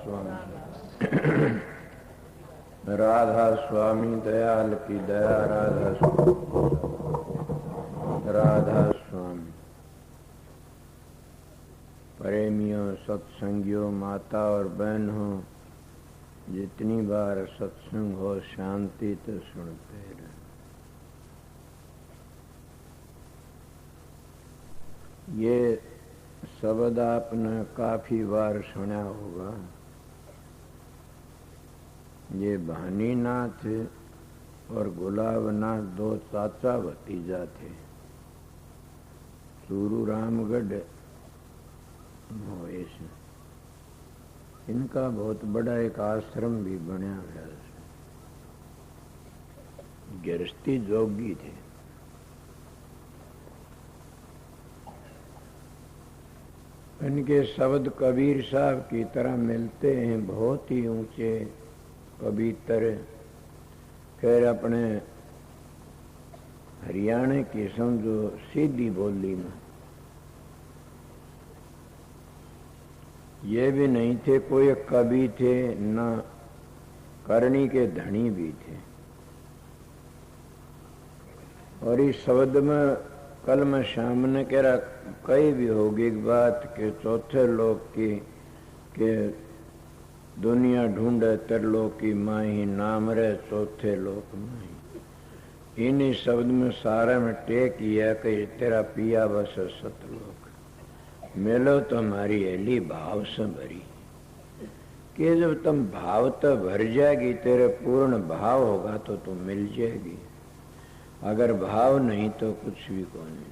स्वामी राधा स्वामी दयाल की दया राधा स्वामी राधा स्वामी प्रेमियों सत्संगियों माता और बहन हो, जितनी बार सत्संग हो शांति तो सुनते रहे। ये शब्द आपने काफी बार सुना होगा। ये भानीनाथ और गुलाबनाथ दो चाचा भतीजा थे। सूरू रामगढ़ से इनका बहुत बड़ा एक आश्रम भी बना है। गृहस्थी जोगी थे। इनके शब्द कबीर साहब की तरह मिलते हैं, बहुत ही ऊंचे पवित्र। फिर अपने हरियाणा की समझो सीधी बोली में ये भी नहीं थे कोई कवि थे, न करनी के धनी भी थे। और इस शब्द में कल मैं सामने कह रहा कई भी होगी एक बात के चौथे लोक की के दुनिया ढूंढे तरलोक की माही नाम रहे चौथे लोक माही। इन्हीं शब्द में सारे में टेक किया कि तेरा पिया बस सतलोक मिलो तो हमारी हेली भाव से भरी। कि जब तुम भाव तो भर जाएगी, तेरे पूर्ण भाव होगा तो तुम मिल जाएगी। अगर भाव नहीं तो कुछ भी को नहीं।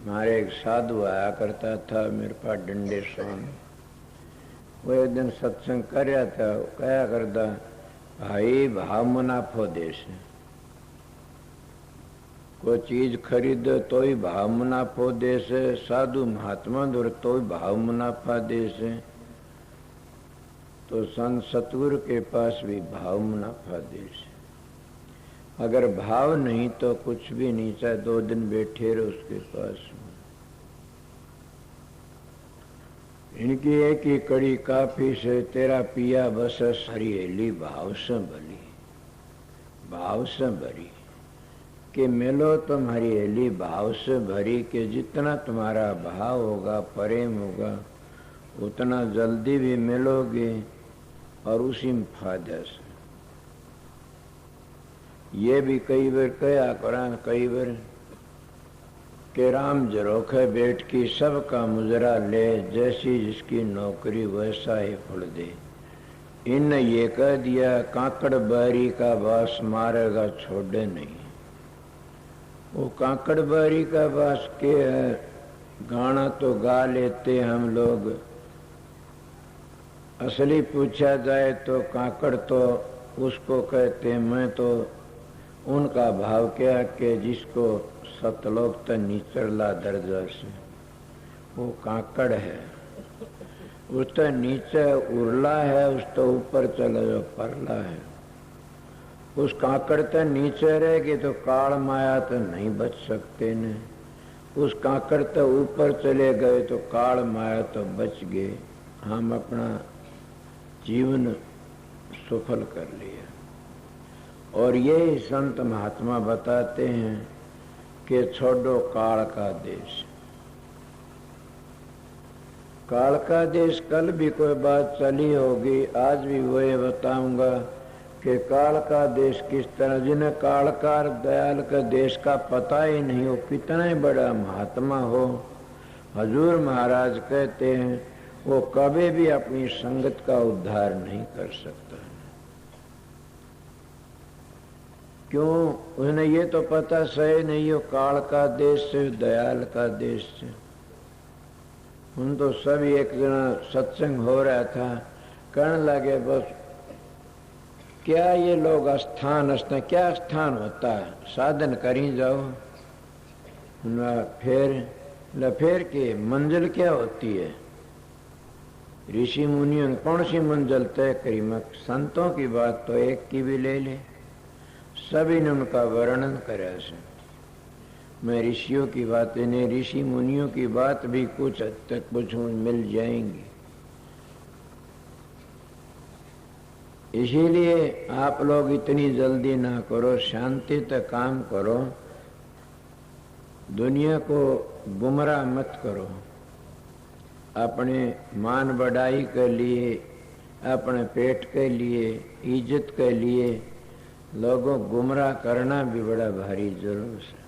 हमारे एक साधु आया करता था मेरे पास डंडे स्वामी। वो एक दिन सत्संग कर रहा था, कहा करता भाई भाव मुनाफो देश है। कोई चीज खरीदो तो ही भाव मुनाफो देश है, साधु महात्मा दूर तो ही भाव मुनाफा देश है। तो संत सतगुरु के पास भी भाव मुनाफा देश है। अगर भाव नहीं तो कुछ भी नहीं, चाहे 2 दिन बैठे रहो उसके पास। इनकी एक ही कड़ी काफी से तेरा पिया बस हरियली भाव से भली, भाव से भरी। कि मिलो तुम्हारी हेली भाव से भरी। कि जितना तुम्हारा भाव होगा प्रेम होगा उतना जल्दी भी मिलोगे और उसी में फायदा से। ये भी कई बार कहा करा कई बार कि राम झरोखे बैठ की सबका मुजरा ले, जैसी जिसकी नौकरी वैसा ही फल दे। इन ये कह दिया काकड़ बारी का बास मारेगा छोड़े नहीं। वो काकड़ बारी का बास के है, गाना तो गा लेते हम लोग। असली पूछा जाए तो काकड़ तो उसको कहते, मैं तो उनका भाव क्या कि जिसको सतलोक तक निचला दर्जा से वो काकड़ है। उस तो नीचे उरला है, उस तो ऊपर चला जो परला है। उस काकड़ तक नीचे रहेगी तो काल माया तो नहीं बच सकते न। उस काकड़ तक ऊपर चले गए तो काल माया तो बच गए। हम अपना जीवन सफल कर लिया। और ये संत महात्मा बताते हैं कि छोड़ो काल का देश। काल का देश कल भी कोई बात चली होगी, आज भी वही बताऊंगा कि काल का देश किस तरह। जिन्हें कालकार दयाल का देश का पता ही नहीं हो, कितना ही बड़ा महात्मा हो, हजूर महाराज कहते हैं वो कभी भी अपनी संगत का उद्धार नहीं कर सकता। क्यों? उन्हें ये तो पता सही नहीं हो काल का देश से दयाल का देश से। उन तो सब एक जना सत्संग हो रहा था, कहने लगे बस क्या ये लोग स्थान क्या स्थान होता है, साधन करी जाओ। फिर के मंजिल क्या होती है? ऋषि मुनियों कौन सी मंजिल तय करी? मैं संतों की बात तो एक की भी ले ले, सभी ने उनका वर्णन करा से। मैं ऋषियों की बात नहीं, ऋषि मुनियों की बात भी कुछ हद तक कुछ मिल जाएंगी। इसीलिए आप लोग इतनी जल्दी ना करो, शांति तक काम करो, दुनिया को गुमराह मत करो। अपने मान बढ़ाई के लिए, अपने पेट के लिए, इज्जत के लिए लोगों गुमराह करना भी बड़ा भारी जरूर है।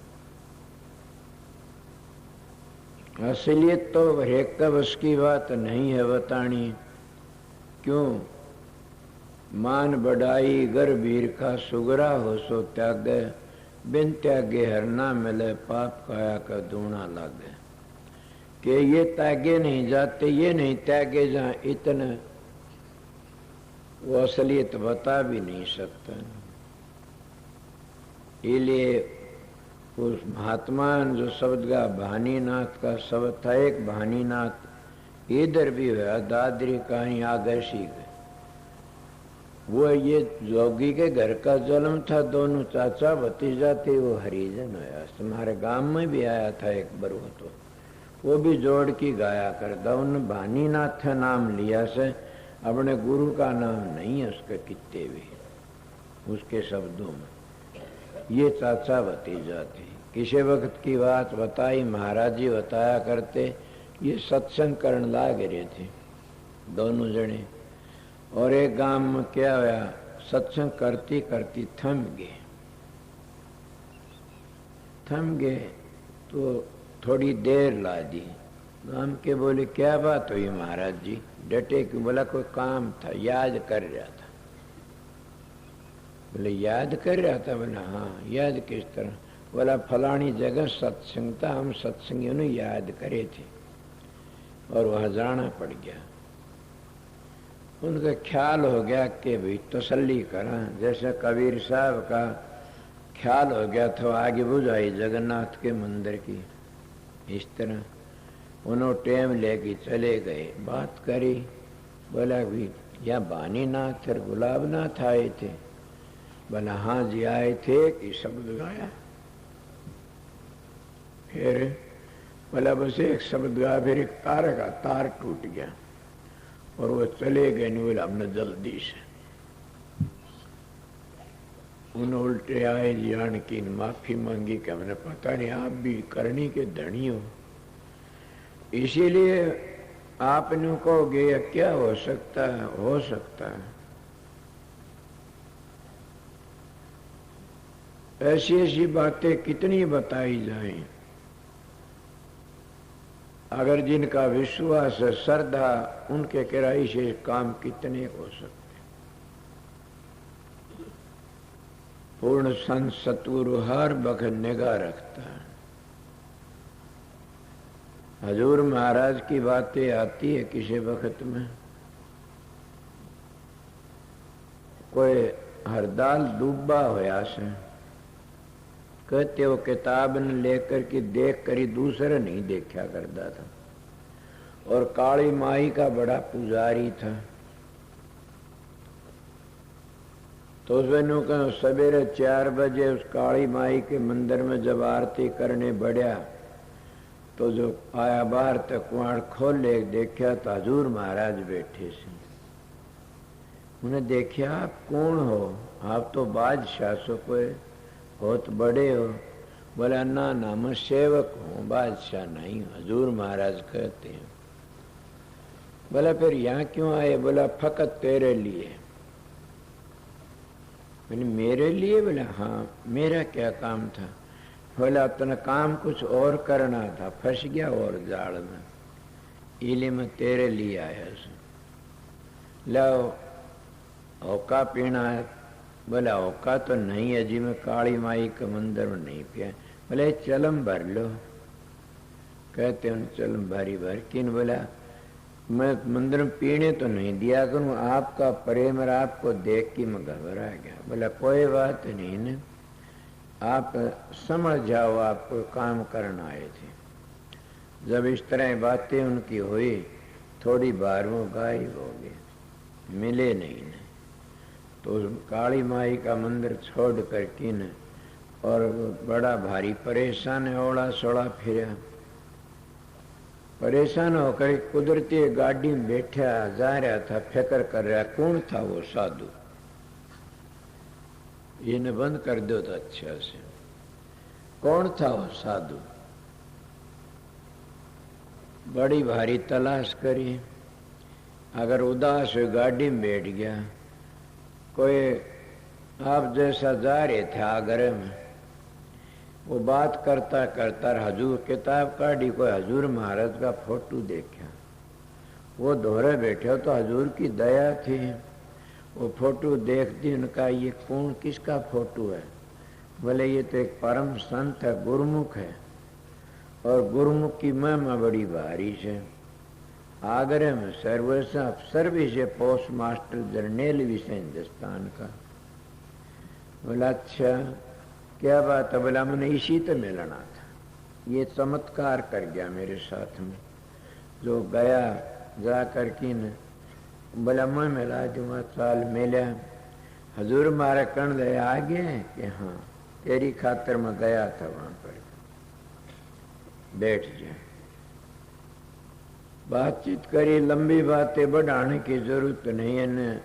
असलियत तो हरेक का बस की बात नहीं है बतानी। क्यों? मान बढ़ाई गर वीर का सुगरा हो सो त्यागे, बिन त्यागे हर ना मिले पाप काया का दूना लागे। कि ये त्यागे नहीं जाते, ये नहीं त्यागे जहाँ इतने, वो असलियत बता भी नहीं सकता। इसलिए उस महात्मा जो शब्द का भानीनाथ का शब्द था, एक भानीनाथ इधर भी हुआ, दादरी कहीं आगे सीख। वो ये जोगी के घर का जन्म था, दोनों चाचा भतीजा थे, वो हरिजन हुआ। तुम्हारे गांव में भी आया था एक बार, वो भी जोड़ की गाया करता। उन भानीनाथ नाम लिया से, अपने गुरु का नाम नहीं है उसके कितने भी, उसके शब्दों में ये चाचा भतीजा थे। किसी वक्त की बात बताई, महाराज जी बताया करते, ये सत्संग करने लाग रहे थे दोनों जने। और एक गांव में क्या हुआ, सत्संग करती करती थम गए तो थोड़ी देर ला दी। गांव के बोले क्या बात हुई महाराज जी? डटे क्यों? बोला कोई काम था, याद कर रहा था। बोले याद कर रहा था? बोला हाँ। याद किस तरह? बोला फलानी जगह सत्संग था, हम सत्संगियों ने याद करे थे और वहां जाना पड़ गया। उनका ख्याल हो गया कि भाई तसल्ली करा, जैसे कबीर साहब का ख्याल हो गया था आगे बुझाई जगन्नाथ के मंदिर की। इस तरह उन्होंने टेम लेके चले गए, बात करी। बोला भी या बानीनाथ और गुलाबनाथ आए थे? बोला हाँ जी आए थे, कि शब्द गाया। फिर बोला बस एक शब्द गाया, फिर एक तार का तार टूट गया और वो चले गए। नहीं बोला हमने जल्दी से, उन्होंने उल्टे आए जान की माफी मांगी कि हमने पता नहीं, आप भी करनी के धनी हो, इसीलिए आपने कहोगे क्या हो सकता है? हो सकता है। ऐसी ऐसी बातें कितनी बताई जाएं, अगर जिनका विश्वास है, श्रद्धा, उनके किराई से काम कितने हो सकते। पूर्ण संत सतगुरु हर वक्त निगाह रखता है। हजूर महाराज की बातें आती है किसी वक्त में, कोई हरदाल डूबा होया से, कहते वो किताब ने लेकर के देख कर ही दूसरा नहीं देखा करता था। और काली माई का बड़ा पुजारी था, तो उसने कहा सवेरे 4 बजे उस काली माई के मंदिर में जब आरती करने बढ़िया, तो जो आया बाहर तक कुआड़ खोले, देखा तो हजूर महाराज बैठे से। उन्हें देखा आप कौन हो? आप तो बादशाह सो, कोई बहुत बड़े हो। बोला ना ना मैं सेवक हूँ, बादशाह नहीं। हजूर महाराज कहते हैं। बोला फिर यहाँ क्यों आए? बोला फकत तेरे लिए। मैंने मेरे लिए? बोला हाँ। मेरा क्या काम था? बोला अपना काम कुछ और करना था, फंस गया और जाल में, इले मैं तेरे लिए आया। लो औका पीना है? बोला औका तो नहीं है जी, मैं काली माई के मंदिर में नहीं पिया। बोले चलम भर लो। कहते हैं चलम भरी भर। किन? बोला मैं मंदिर में पीने तो नहीं दिया करूँ, आपका प्रेम और आपको देख के मैं घबरा गया। बोला कोई बात नहीं न, आप समझ जाओ, आपको काम करना आए थे। जब इस तरह बातें उनकी हुई, थोड़ी बार वो गायब हो गए, मिले नहीं न। तो काली माई का मंदिर छोड़ कर किन, और बड़ा भारी परेशान है, ओड़ा सोड़ा फिरा। परेशान होकर कुदरती गाड़ी में बैठा जा रहा था, फिक्र कर रहा कौन था वो साधु। इन्हें बंद कर दो तो अच्छा से। कौन था वो साधु? बड़ी भारी तलाश करी, अगर उदास हुई गाड़ी में बैठ गया। कोई आप जैसा जा रहे थे आगरे में, वो बात करता करता हजूर किताब काढ़ी, कोई हजूर महाराज का फोटो देखा। वो दोहरे बैठे तो हजूर की दया थी, वो फोटो देख दी। उनका ये कौन किसका फोटो है? बोले ये तो एक परम संत है, गुरुमुख है, और गुरुमुख की महिमा बड़ी भारी है। आगरे में सर्विस है पोस्ट मास्टर जनरल विषय हिंदुस्तान का। बोला अच्छा क्या बात है? बोला मैंने इसी तो मिलना था। ये चमत्कार कर गया मेरे साथ में, जो गया जा कर की न। बोला मैं मिला दूंगा, साल मिला। हजूर मारे कण दे आ गए कि हाँ तेरी खातर मैं गया था वहां पर, बैठ जाए। बातचीत करी, लंबी बातें बढ़ाने की जरूरत नहीं है न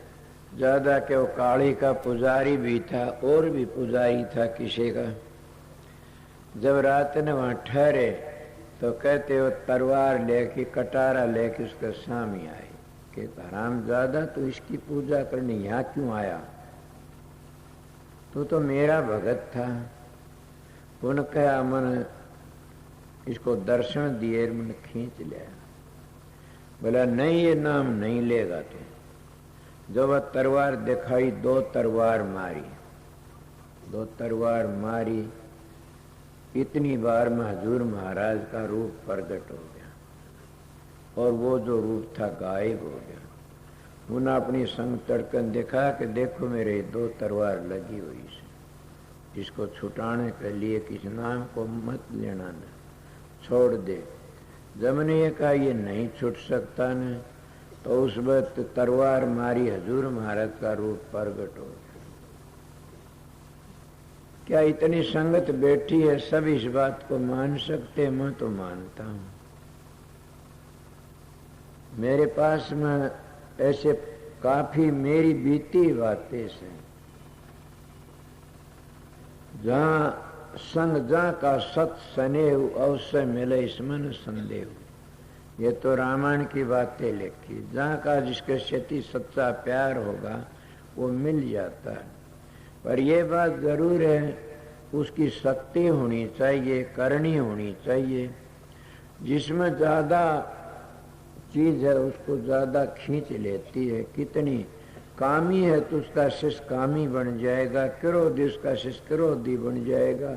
ज्यादा के। वो काली का पुजारी भी था और भी पुजारी था किसी का। जब रात ने वहां ठहरे तो कहते वो तलवार लेके कटारा लेके उसके सामने आए कि हराम ज्यादा तो इसकी पूजा करने यहाँ क्यों आया? तो मेरा भगत था। उन कहा मन इसको दर्शन दिए, मन खींच लिया। बोला नहीं ये नाम नहीं लेगा तू। जब वह तलवार दिखाई, दो तलवार मारी। इतनी बार में हजूर महाराज का रूप प्रकट हो गया और वो जो रूप था गायब हो गया। उन्हें अपनी संग तड़कन दिखा कि देखो मेरे दो तलवार लगी हुई है, इसको छुटाने के लिए किस नाम को मत लेना न, छोड़ दे। जब ने ये कहा ये नहीं छूट सकता न, तो उस वक्त तलवार मारी, हजूर महाराज का रूप प्रकट हो गया। क्या इतनी संगत बैठी है, सब इस बात को मान सकते? मैं तो मानता हूं। मेरे पास में ऐसे काफी मेरी बीती बातें से, जहां संग जहां का सत स्नेह अवश्य मिले इसमें संदेह। ये तो रामायण की बातें लिखी, जहां का जिसके क्षति सच्चा प्यार होगा वो मिल जाता है। पर ये बात जरूर है उसकी शक्ति होनी चाहिए, करनी होनी चाहिए। जिसमें ज्यादा चीज है उसको ज्यादा खींच लेती है। कितनी कामी है तो उसका शिष्य कामी बन जाएगा, क्रोधी उसका शिष्य क्रोधी बन जाएगा,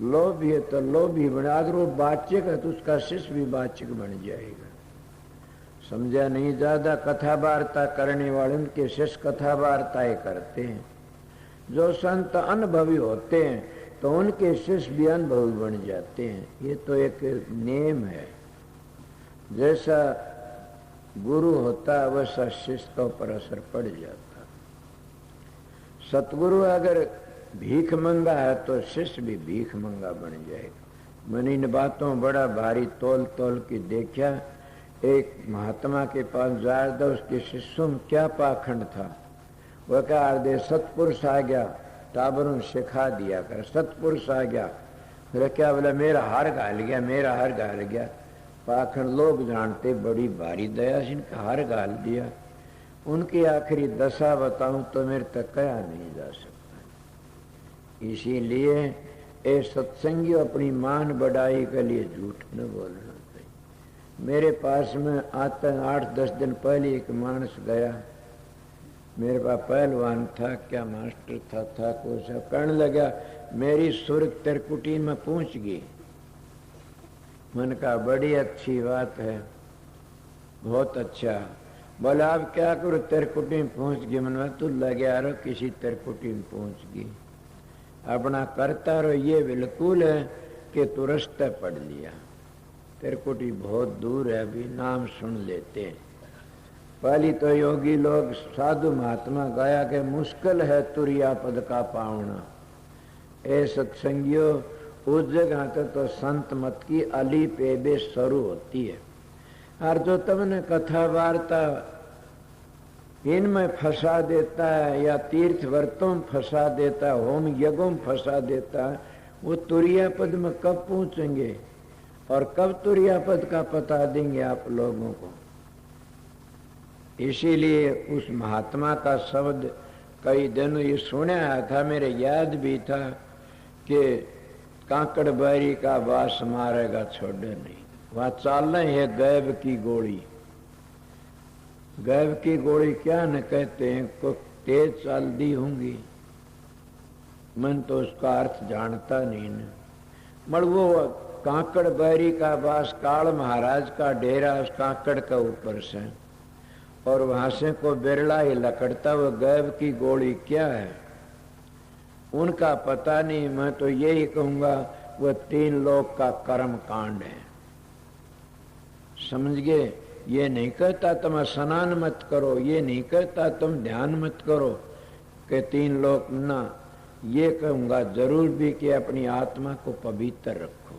लोभी है तो लोभी बन, अगर वो वाचक है तो उसका शिष्य भी वाचक बन जाएगा। समझा नहीं? ज्यादा कथा वार्ता करने वाले उनके शिष्य कथा वार्ताएं करते हैं। जो संत अनुभवी होते हैं तो उनके शिष्य भी अनुभवी बन जाते हैं। ये तो एक नेम है। जैसा गुरु होता है वैसा शिष्य के ऊपर असर पड़ जाता। सतगुरु अगर भीख मंगा है तो शिष्य भी भीख मंगा बन जाएगा। मैंने इन बातों बड़ा भारी तोल तोल के देखा। एक महात्मा के पास जा था, उसके शिष्यों में क्या पाखंड था। वह क्या आर्दे सतपुरुष आ गया, टाबरों सिखा दिया कर, सतपुरुष आ गया। फिर क्या बोला मेरा हार गाल गया, मेरा हार गाल गया। पाखंड लोग जानते, बड़ी भारी दया से इनका हार गाल दिया। उनकी आखिरी दशा बताऊं तो मेरे तक कया नहीं जा सकता। इसीलिए ए सत्संगी अपनी मान बढ़ाई के लिए झूठ न बोलना चाहिए। मेरे पास में आता 8-10 दिन पहले एक मानस गया, मेरे पास पहलवान था, क्या मास्टर था कुछ कहने लगा मेरी सुर्ख तिरकुटी में पहुंच गई। मन का बड़ी अच्छी बात है, बहुत अच्छा। बोला अब क्या करो, तिरकुटी में पहुंच गई। मन तू लगे आ रहा किसी तिरकुटी में पहुंच गई, अपना करता रहो। ये बिल्कुल है कि तू रास्ता पढ़ लिया, तिरकुटी बहुत दूर है, अभी नाम सुन लेते हैं। पहली तो योगी लोग साधु महात्मा गया कि मुश्किल है तुरिया पद का पावना। ए सत्संगियों उस जगह तो संत मत की अली पेबे शुरू होती है। और जो तुमने कथा वार्ता इनमें फंसा देता है या तीर्थ व्रतों में फंसा देता है, होम यज्ञों में फंसा देता है, वो तुरिया पद में कब पहुंचेंगे और कब तुरिया पद का पता देंगे आप लोगों को। इसीलिए उस महात्मा का शब्द कई दिन ये सुना था, मेरे याद भी था कि कांकड़ बैरी का वास मारेगा छोड़े नहीं। वहां चाल है गैब की गोली। गैब की गोली क्या न कहते हैं, को तेज चाल दी होंगी, मन तो उसका अर्थ जानता नहीं न। मगर वो कांकड़ बैरी का वास काल महाराज का डेरा उस कांकड़ का ऊपर से, और वहां से को बिरला ही लकड़ता। वो गैब की गोली क्या है उनका पता नहीं। मैं तो यही कहूंगा वो 3 लोक का कर्म कांड है, समझ गए। ये नहीं कहता तुम स्नान मत करो, ये नहीं कहता तुम ध्यान मत करो कि 3 लोक ना। ये कहूंगा जरूर भी कि अपनी आत्मा को पवित्र रखो,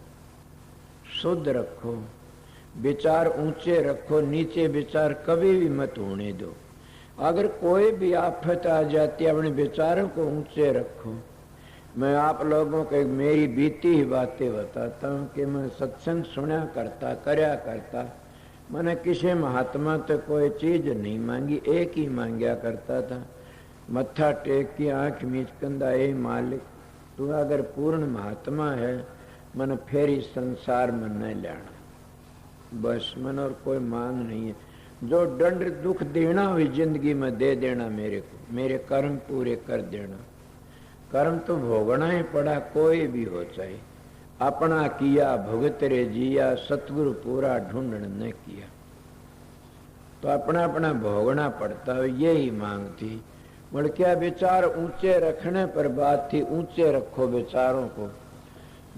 शुद्ध रखो, विचार ऊंचे रखो, नीचे विचार कभी भी मत होने दो। अगर कोई भी आफत आ जाती है अपने विचारों को ऊंचे रखो। मैं आप लोगों को मेरी बीती ही बातें बताता हूँ कि मैं सत्संग सुना करता, करया करता। मैंने किसी महात्मा तो कोई चीज नहीं मांगी, एक ही मांगया करता था, मत्था टेक की आंख मीच कंदा, ए मालिक तू अगर पूर्ण महात्मा है मन फिर इस संसार में न लेना, बस मन और कोई मांग नहीं है। जो दंड दुख देना हुई जिंदगी में दे देना मेरे को, मेरे कर्म पूरे कर देना। कर्म तो भोगना ही पड़ा, कोई भी हो चाहे। अपना किया भुगत रे जिया, सतगुरु पूरा ढूंढन न किया, तो अपना अपना भोगना पड़ता है। यही मांग थी। मगर क्या विचार ऊंचे रखने पर बात थी, ऊंचे रखो विचारों को।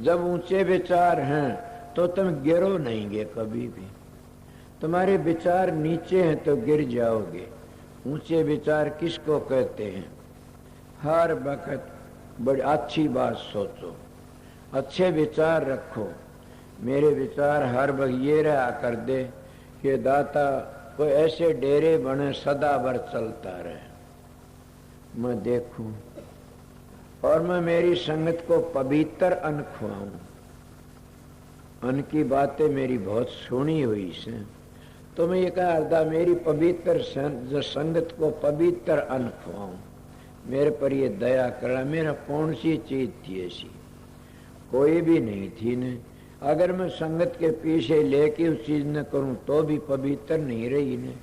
जब ऊंचे विचार हैं तो तुम गिरो नहीं गे कभी भी। तुम्हारे विचार नीचे हैं तो गिर जाओगे। ऊंचे विचार किसको कहते हैं? हर वक्त बड़ी अच्छी बात सोचो, अच्छे विचार रखो। मेरे विचार हर वक्त ये रहा कर दे कि दाता कोई ऐसे डेरे बने सदा भर चलता रहे, मैं देखूं और मैं मेरी संगत को पवित्र अन्न खुआऊं। अन्न की बातें मेरी बहुत सुनी हुई से, तो मैं ये कहा अर्दा मेरी पवित्र संगत को पवित्र अन्न खुआऊं। मेरे पर ये दया करा। मेरा कौन सी चीज थी ऐसी? कोई भी नहीं थी न। अगर मैं संगत के पीछे लेके उस चीज न करूं तो भी पवित्र नहीं रही न।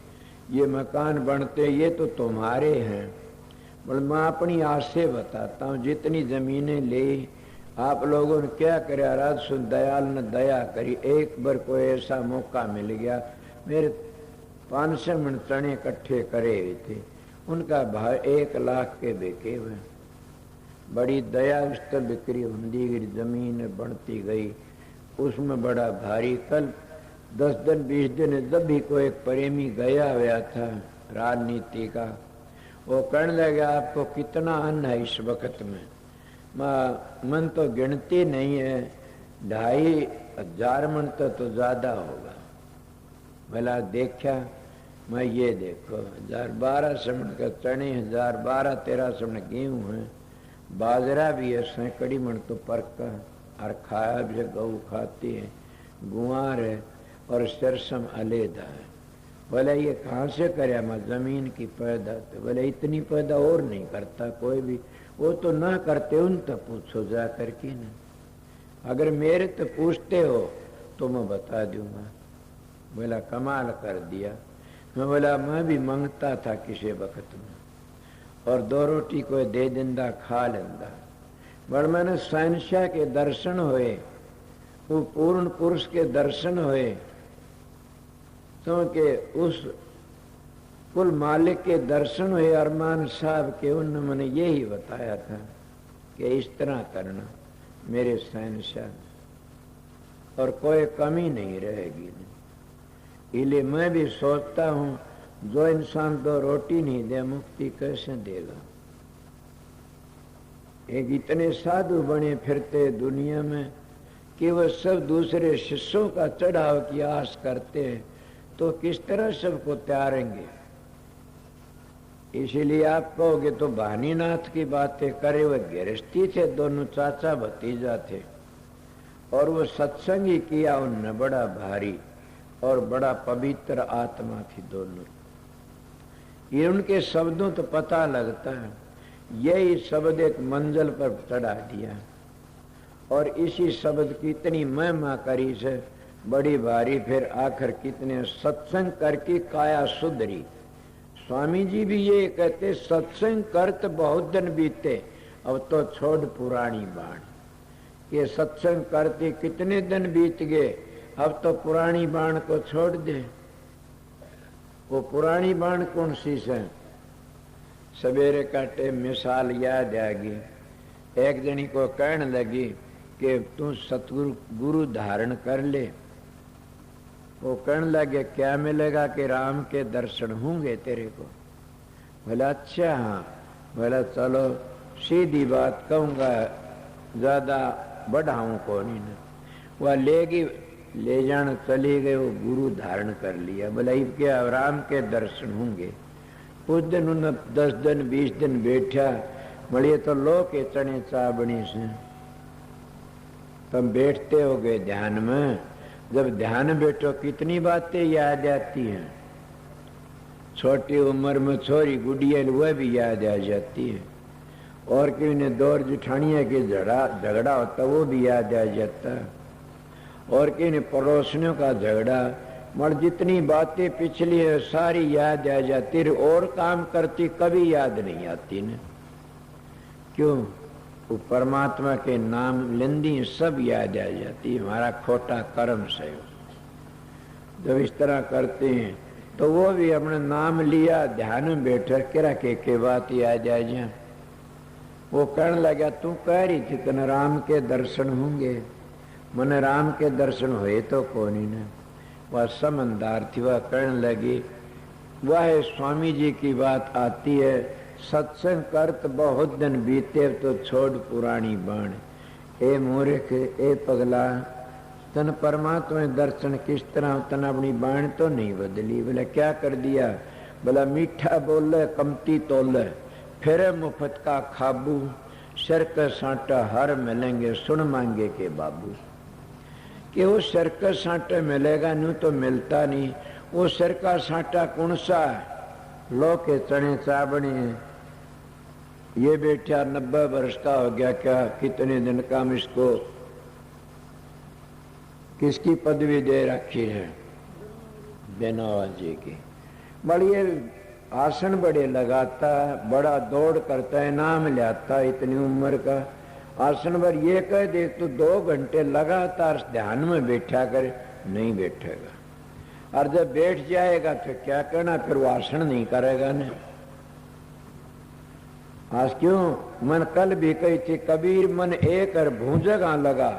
ये मकान बनते ये तो तुम्हारे हैं, पर मैं अपनी आस से बताता हूँ। जितनी जमीनें ले आप लोगों ने क्या करे, राज सुन दयाल ने दया करी। एक बार कोई ऐसा मौका मिल गया, मेरे 500 मन चने इकट्ठे करे हुए थे, उनका भाव 1 लाख के बिके हुए। बड़ी दया उस तक बिक्री होती गई, जमीन बढ़ती गई, उसमें बड़ा भारी। कल 10 दिन 20 दिन जब भी कोई एक प्रेमी गया हुआ था राजनीति का, वो कहने लगा आपको कितना अन्न है इस वक्त में? मन तो गिनती नहीं है, 2500 मन तो ज्यादा होगा। भला देखा मैं, ये देखो 1012 समण का चने, 1012-13 समण गेहूं है, बाजरा भी है, सैकड़ी मन तो परका और खाया भी गऊ खाती है, गुआर है और सरसम अलेदा है। बोले ये कहाँ से करे? मैं जमीन की पैदा। तो बोले इतनी पैदा और नहीं करता कोई भी, वो तो ना करते, उन तो पूछो जा करके ना। अगर मेरे तो पूछते हो तो मैं बता दूंगा। बोला कमाल कर दिया। मैं बोला मैं भी मांगता था किसी वक्त में, और 2 रोटी कोई दे दिंदा खा लेंदा। पर मैंने शहंशाह के दर्शन हुए, वो पूर्ण पुरुष के दर्शन हुए, क्योंकि उस कुल मालिक के दर्शन हुए अरमान साहब के। उन्होंने मैंने यही बताया था कि इस तरह करना मेरे शहंशाह, और कोई कमी नहीं रहेगी। इसलिए मैं भी सोचता हूँ जो इंसान 2 रोटी नहीं दे मुक्ति कैसे देगा? एक इतने साधु बने फिरते दुनिया में कि वह सब दूसरे शिष्यों का चढ़ाव की आस करते हैं, तो किस तरह सबको त्यारेंगे? इसीलिए आप कहोगे तो भानीनाथ की बातें करे, हुए गृहस्थी थे, दोनों चाचा भतीजा थे, और वो सत्संग ही किया उनने बड़ा भारी, और बड़ा पवित्र आत्मा थी दोनों। ये उनके शब्दों तो पता लगता है, यही शब्द एक मंजिल पर चढ़ा दिया, और इसी शब्द की इतनी महिमा करी से बड़ी भारी, फिर आखिर कितने सत्संग करके काया सुधरी। स्वामी जी भी ये कहते, सत्संग करत बहुत दिन बीते, अब तो छोड़ पुरानी बाण। ये सत्संग करते कितने दिन बीत गए, अब तो पुरानी बाण को छोड़ दे। वो पुरानी बाण कौन सी है? सवेरे का टाइम मिसाल याद आ गई। एक जनी को कहने लगी कि तू सतगुरु गुरु धारण कर ले। वो कहने लगे क्या मिलेगा? कि राम के दर्शन होंगे तेरे को। बोला अच्छा हाँ। बोला चलो सीधी बात कहूँगा, ज्यादा बढ़ाऊं को नहीं ना। वह ले जान चली गए, वो गुरु धारण कर लिया। बोला क्या राम के दर्शन होंगे? उस दिन उन्होंने 10 दिन 20 दिन बैठा, बोलिए तो लो के चने चाबनी से। तुम बैठते हो गए ध्यान में, जब ध्यान बैठो कितनी बातें याद आती हैं। छोटी उम्र में छोरी गुड़िया वह भी याद आ जाती है, और किन्हीं दौर जिठानिया के झगड़ा होता वो भी याद आ जाता है, और किन्हीं पड़ोसियों का झगड़ा, मगर जितनी बातें पिछली है सारी याद आ जाती, और काम करती कभी याद नहीं आती न। क्यों? वो परमात्मा के नाम लेंदी सब याद आ जाती। हमारा खोटा कर्म से जब इस तरह करते हैं तो वो भी अपने नाम लिया, ध्यान में बैठे किरा के बात याद आ जाए। वो कहने लगा तू कह रही थी तेने राम के दर्शन होंगे, मने राम के दर्शन हुए तो कौन ही न। वह समझदार थी, वह कहने लगी वह स्वामी जी की बात आती है, सत्संग करत बहुत दिन बीते तो छोड़ पुरानी बाण। ए मूर्ख, ए पगला, तन परमात्मा दर्शन किस तरह, तन अपनी बाण तो नहीं बदली। बोला क्या कर दिया? बोला मीठा बोले कमती तोले, फिर मुफ्त का खाबू, सिर का साटा हर मिलेंगे, सुन मांगे के बाबू। कि वो सिर का साटा मिलेगा, न्यू तो मिलता नहीं। वो सिर का साटा कौन सा? लो के चने चाबने। ये बेटा 90 वर्ष का हो गया, क्या कितने दिन का हम इसको किसकी पदवी दे रखी है? बेनवा जी की। बड़े आसन बड़े लगाता, बड़ा दौड़ करता है, नाम लाता, इतनी उम्र का आसन पर ये कह दे तो 2 घंटे लगातार ध्यान में बैठा करे, नहीं बैठेगा। और जब बैठ जाएगा तो क्या करना, फिर वो आसन नहीं करेगा न। आज क्यों? मन कल भी कही थी कबीर मन एक और भूजगा लगा,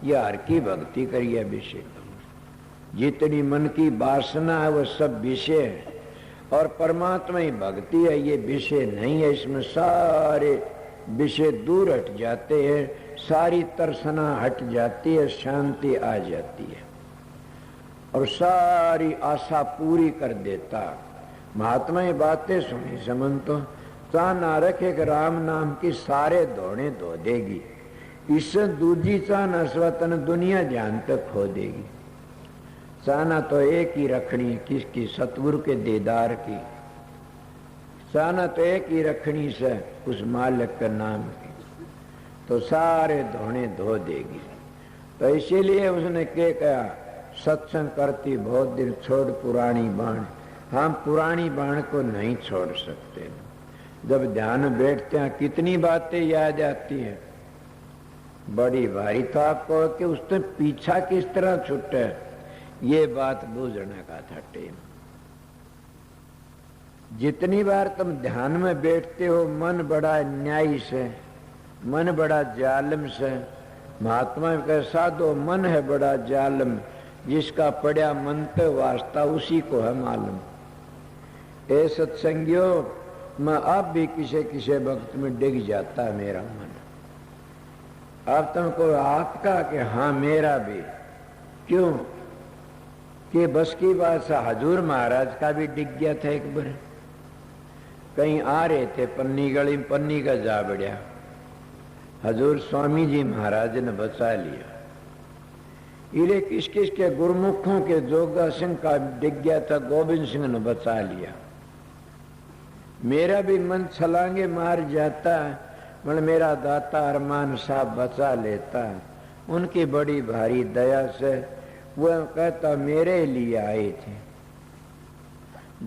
यह हर की भक्ति करिए विषय। जितनी मन की वासना है वो सब विषय है, और परमात्मा ही भक्ति है, ये विषय नहीं है। इसमें सारे विषय दूर हट जाते हैं, सारी तर्सना हट जाती है, शांति आ जाती है, और सारी आशा पूरी कर देता। महात्मा ये बातें सुनी समन तो चाह ना रखे कि राम नाम की सारे दौड़े धो देगी, इससे दूजी चाह न स्वतन दुनिया ध्यान तक खो देगी। चाहना तो एक ही रखनी, किसकी? सतगुरु के दीदार की। चाहना तो एक ही रखनी से उस मालिक का नाम की, तो सारे धोने धो देगी। तो इसीलिए उसने क्या कहा, सत्संग करती बहुत दिन छोड़ पुरानी बाण। हम पुरानी बाण को नहीं छोड़ सकते। जब ध्यान बैठते हैं कितनी बातें याद आती हैं, बड़ी भारी। तो आपको कि उसने पीछा किस तरह छूटे, ये बात बूझने का था टेम। जितनी बार तुम ध्यान में बैठते हो, मन बड़ा न्यायी से, मन बड़ा जालिम से। महात्मा का साधो मन है बड़ा जालिम, जिसका पड़ा मन तो वास्ता उसी को है मालूम। ए सत्संगियों, मैं अब भी किसी किसी वक्त में डिग जाता है मेरा मन। अब तुमको आपका कि हाँ मेरा भी। क्यों? कि बस की बात से हजूर महाराज का भी डिग गया था एक बार। कहीं आ रहे थे, पन्नी गली पन्नी का जा बढ़िया, हजूर स्वामी जी महाराज ने बचा लिया। इले किस किस के गुरुमुखों के जोगा सिंह का डिग गया था, गोविंद सिंह ने बचा लिया। मेरा भी मन छलांगे मार जाता, मगर मेरा दाता अरमान साहब बचा लेता। उनकी बड़ी भारी दया से वो कहता मेरे लिए आए थे।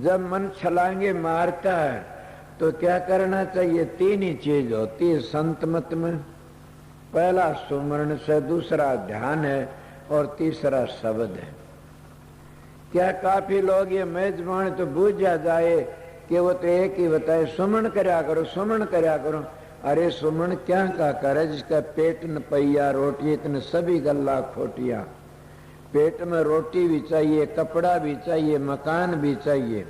जब मन छलांगे मारता है तो क्या करना चाहिए? तीन ही चीज होती है संत मत में। पहला सुमरण से, दूसरा ध्यान है और तीसरा शब्द है। क्या काफी लोग ये मेजबान तो बूझ जाए कि वो तो एक ही बताए सुमन करया करो, सुमन करया करो। अरे सुमन क्या का करे जिसका पेट न पैया रोटी, इतने सभी गल्ला खोटिया। पेट में रोटी भी चाहिए, कपड़ा भी चाहिए, मकान भी चाहिए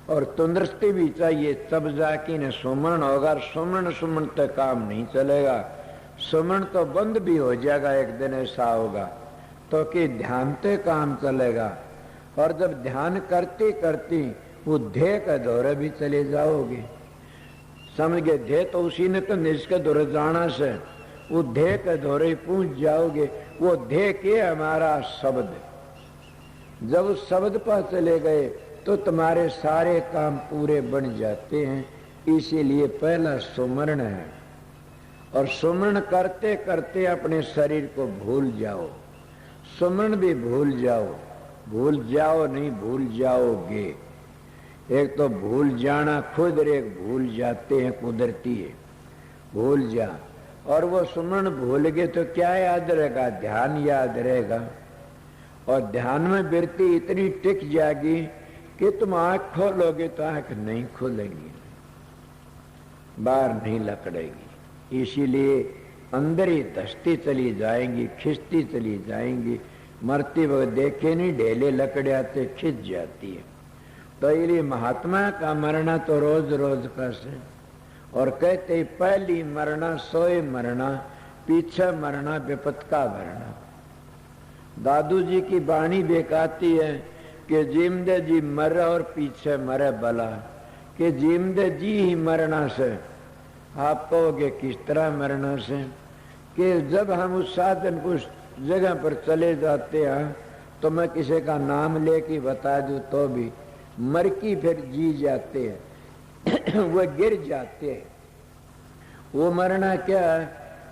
और तंदुरुस्ती भी चाहिए, तब जाके ने सुमन होगा। सुमन सुमन तक काम नहीं चलेगा, सुमन तो बंद भी हो जाएगा। एक दिन ऐसा होगा तो कि ध्यान से काम चलेगा। और जब ध्यान करती करती वो ध्येय के दौरे भी चले जाओगे। समझ गए? ध्येय तो उसी ने तो निष्के दौरे जाना से वो ध्येय के दौरे पहुंच जाओगे। वो ध्येय के हमारा शब्द, जब उस शब्द पर चले गए तो तुम्हारे सारे काम पूरे बन जाते हैं। इसीलिए पहला सुमरण है। और सुमरण करते करते अपने शरीर को भूल जाओ, सुमरण भी भूल जाओ। भूल जाओ नहीं, भूल जाओगे। एक तो भूल जाना खुद, एक भूल जाते हैं कुदरती है। भूल जा, और वो सुमरण भूल गए तो क्या याद रहेगा? ध्यान याद रहेगा। और ध्यान में वृत्ति इतनी टिक जाएगी कि तुम आंख खोलोगे तो आंख नहीं खोलेंगी, बाहर नहीं लकड़ेगी। इसीलिए अंदर ही धसती चली जाएंगी, खिंचती चली जाएंगी। मरती वक्त देखे नहीं ढेले लकड़ियाते खिंच जाती है। तो ये महात्मा का मरना तो रोज रोज का से। और कहते पहली मरना सोए मरना, पीछे मरना विपत का भरना। दादू जी की वाणी बेकाती है कि जिमदे जी मरे और पीछे मरे भला, कि जिमदे जी ही मरना से। आप कहोगे किस तरह मरना से? कि जब हम उस साधन को उस जगह पर चले जाते हैं तो मैं किसी का नाम लेके बता दूं तो भी मर की फिर जी जाते हैं वो गिर जाते हैं। वो मरना क्या है?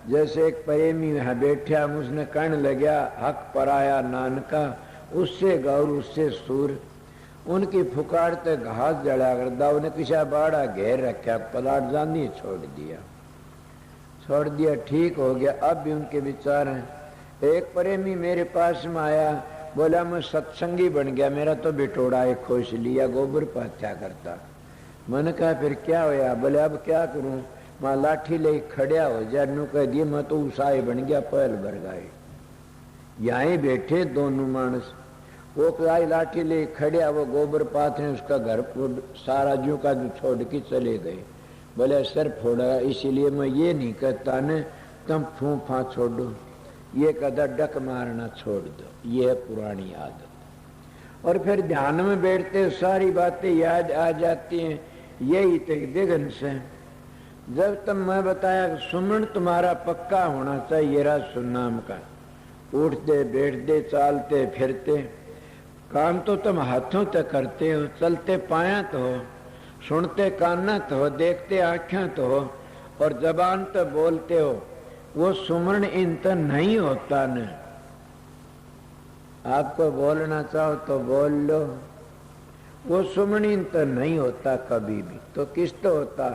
जैसे एक प्रेमी यहाँ बैठा, उसने कहने लगा हक पराया नानका, उससे गौर उससे सूर। उनकी फुकारते घास जड़ा कर दाऊ ने किसा बाड़ा घेर रखा, पलाट जानी छोड़ दिया, ठीक हो गया। अब भी उनके विचार हैं। एक प्रेमी मेरे पास में आया, बोला मैं सत्संगी बन गया, मेरा तो बिटोड़ा एक खोज लिया, गोबर पर हत्या करता। मैंने कहा फिर क्या होया? बोले अब क्या करूं? मैं लाठी ले खड़िया हो जाए, नू कह दिए मैं तो उसाई बन गया, पहल भर गए। यहीं बैठे दोनों मानस, वो कई लाठी ले खड़िया, वो गोबर पाथने उसका घर सारा जू का जो छोड़ के चले गए। बोले सर फोड़ा, इसीलिए मैं ये नहीं कहता न तुम फूफा छोड़ो, ये कदा डक मारना छोड़ दो, ये है पुरानी आदत। और फिर ध्यान में बैठते सारी बातें याद आ जाती हैं। यही तक दिगन से जब तक मैं बताया सुमन तुम्हारा पक्का होना चाहिए। रहा सुनाम का उठते बैठते चालते फिरते काम तो तुम हाथों तक करते हो, चलते पाया तो हो, सुनते काना तो हो, देखते आँखें तो हो और जबान तो बोलते हो। वो सुमरण इंत नहीं होता न। आपको बोलना चाहो तो बोल लो, वो सुमरण इंत नहीं होता कभी भी। तो किस तो होता?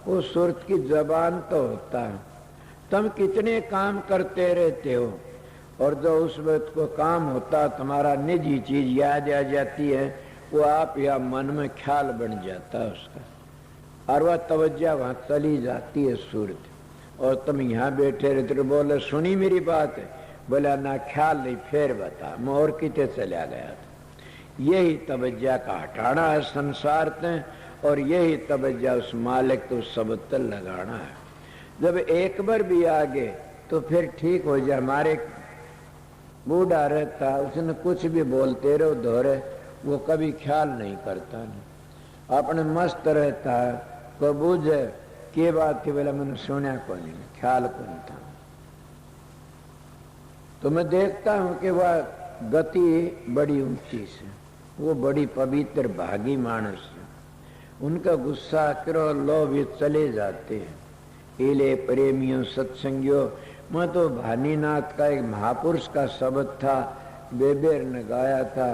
वो सुरत की जबान तो होता। तुम कितने काम करते रहते हो और जो उस वक्त को काम होता तुम्हारा निजी चीज याद आ जाती है, वो आप या मन में ख्याल बन जाता है उसका और वह तवज्जो वहां चली जाती है सूरत। और तुम यहाँ बैठे रहते हो, बोले सुनी मेरी बात है? बोला ना ख्याल नहीं, फिर बता। मैं और कितने चला गया था। यही तवज्जो का हटाना है संसार से और यही तवज्जो उस मालिक तो सब तल लगाना है। जब एक बार भी आ गए तो फिर ठीक हो जाए। हमारे बूढ़ा रहता, उसने कुछ भी बोलते रहो दोहरे, वो कभी ख्याल नहीं करता, नहीं अपने मस्त रहता है। को बुझ के बात थी, बोला मैंने सुना को नहीं, ख्याल को नहीं था। तो मैं देखता हूं कि वह गति बड़ी ऊंची से, वो बड़ी पवित्र भागी मानस है। उनका गुस्सा क्रोध लोभ ये चले जाते हैं। इले प्रेमियों सत्संगियों, मैं तो भानीनाथ का एक महापुरुष का शब्द था, बेबेर ने गाया था,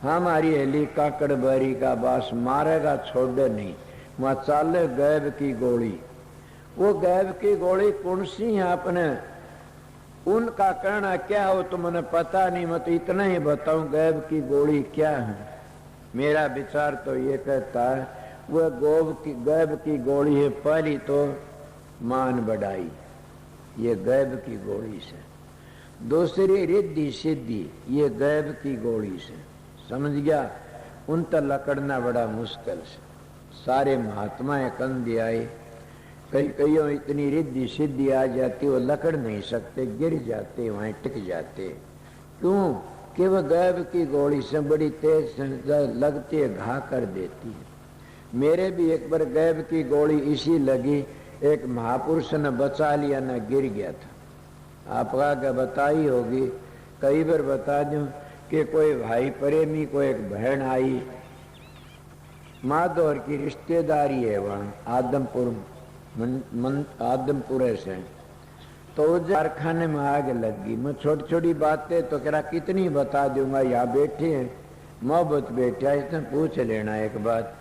हमारी हेली काकड़ बारी का बास मारेगा छोड़ नहीं, वहां चाले गैब की गोली। वो गैब की गोली कौन सी है आपने, उनका कहना क्या हो तो मैंने पता नहीं, मैं तो इतना ही बताऊं गैब की गोली क्या है। मेरा विचार तो ये कहता है वह गैब की गोली है, पहली तो मान बढ़ाई, ये गैब की गोली से। दूसरी रिद्धि सिद्धि, ये गैब की गोली से। समझ गया, उन तक लकड़ना बड़ा मुश्किल से। सारे महात्माएं कंधे आए, कईयों इतनी रिद्धि सिद्धि आ जाती वो लकड़ नहीं सकते, गिर जाते, वहीं टिक जाते। क्यों कि वह गैब की गोली से बड़ी तेज से लगती है, घा कर देती है। मेरे भी एक बार गैब की गोली इसी लगी, एक महापुरुष ने बचा लिया, न गिर गया था। आपका आगे बताई होगी, कई बार बता दूं कि कोई भाई प्रेमी को एक बहन आई, माधौर की रिश्तेदारी है वहाँ आदमपुर आदमपुर से, तो कारखाने में आग लग गई। मैं छोटी छोटी बातें तो कह रहा कितनी बता दूंगा, यहाँ बैठे हैं मोहब्बत बैठा, इसने पूछ लेना एक बात।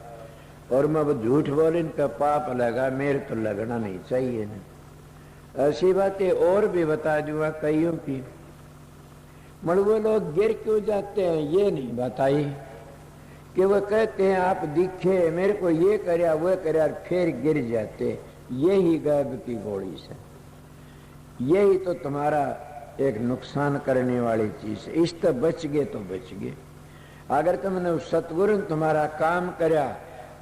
और मैं झूठ बोले इनका पाप लगा, मेरे तो लगना नहीं चाहिए ना। ऐसी बातें और भी बता दूंगा कईयों की। मगर वो लोग गिर क्यों जाते हैं ये नहीं बताई, कि वो कहते हैं आप दिखे, मेरे को ये करया वो करया, फिर गिर जाते। यही गैब की गोली से, यही तो तुम्हारा एक नुकसान करने वाली चीज है। इस तो बच गए तो बच गए। अगर तुमने सतगुरु ने तुम्हारा काम करया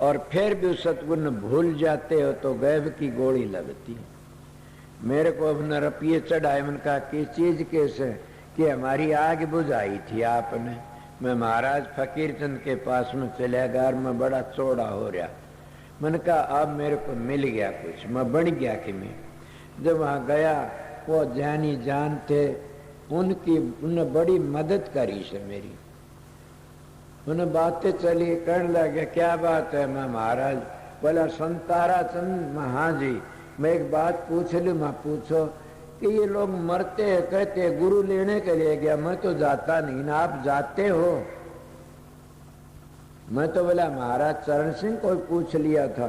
और फिर भी उस सतगुरु ने भूल जाते हो तो गैब की गोली लगती है। मेरे को अपने रुपये चढ़ाए, मैंने कहा किस चीज कैसे, कि हमारी आग बुझाई थी आपने। मैं महाराज फकीर चंद के पास में चला गया, मैं बड़ा चौड़ा हो रहा। मैंने कहा अब मेरे को मिल गया कुछ, मैं बन गया कि मैं। जब वहाँ गया, वो जानी जान थे, उन्होंने बड़ी मदद करी से मेरी। उन्हें बातें चली, कहने लगे क्या बात है। मैं महाराज बोला संतारा चंद, हाँ जी मैं एक बात पूछ लूँ। मैं पूछो। कि ये लोग मरते हैं, कहते हैं गुरु लेने के लिए गया, मैं तो जाता नहीं ना, आप जाते हो। मैं तो बोला महाराज चरण सिंह को पूछ लिया था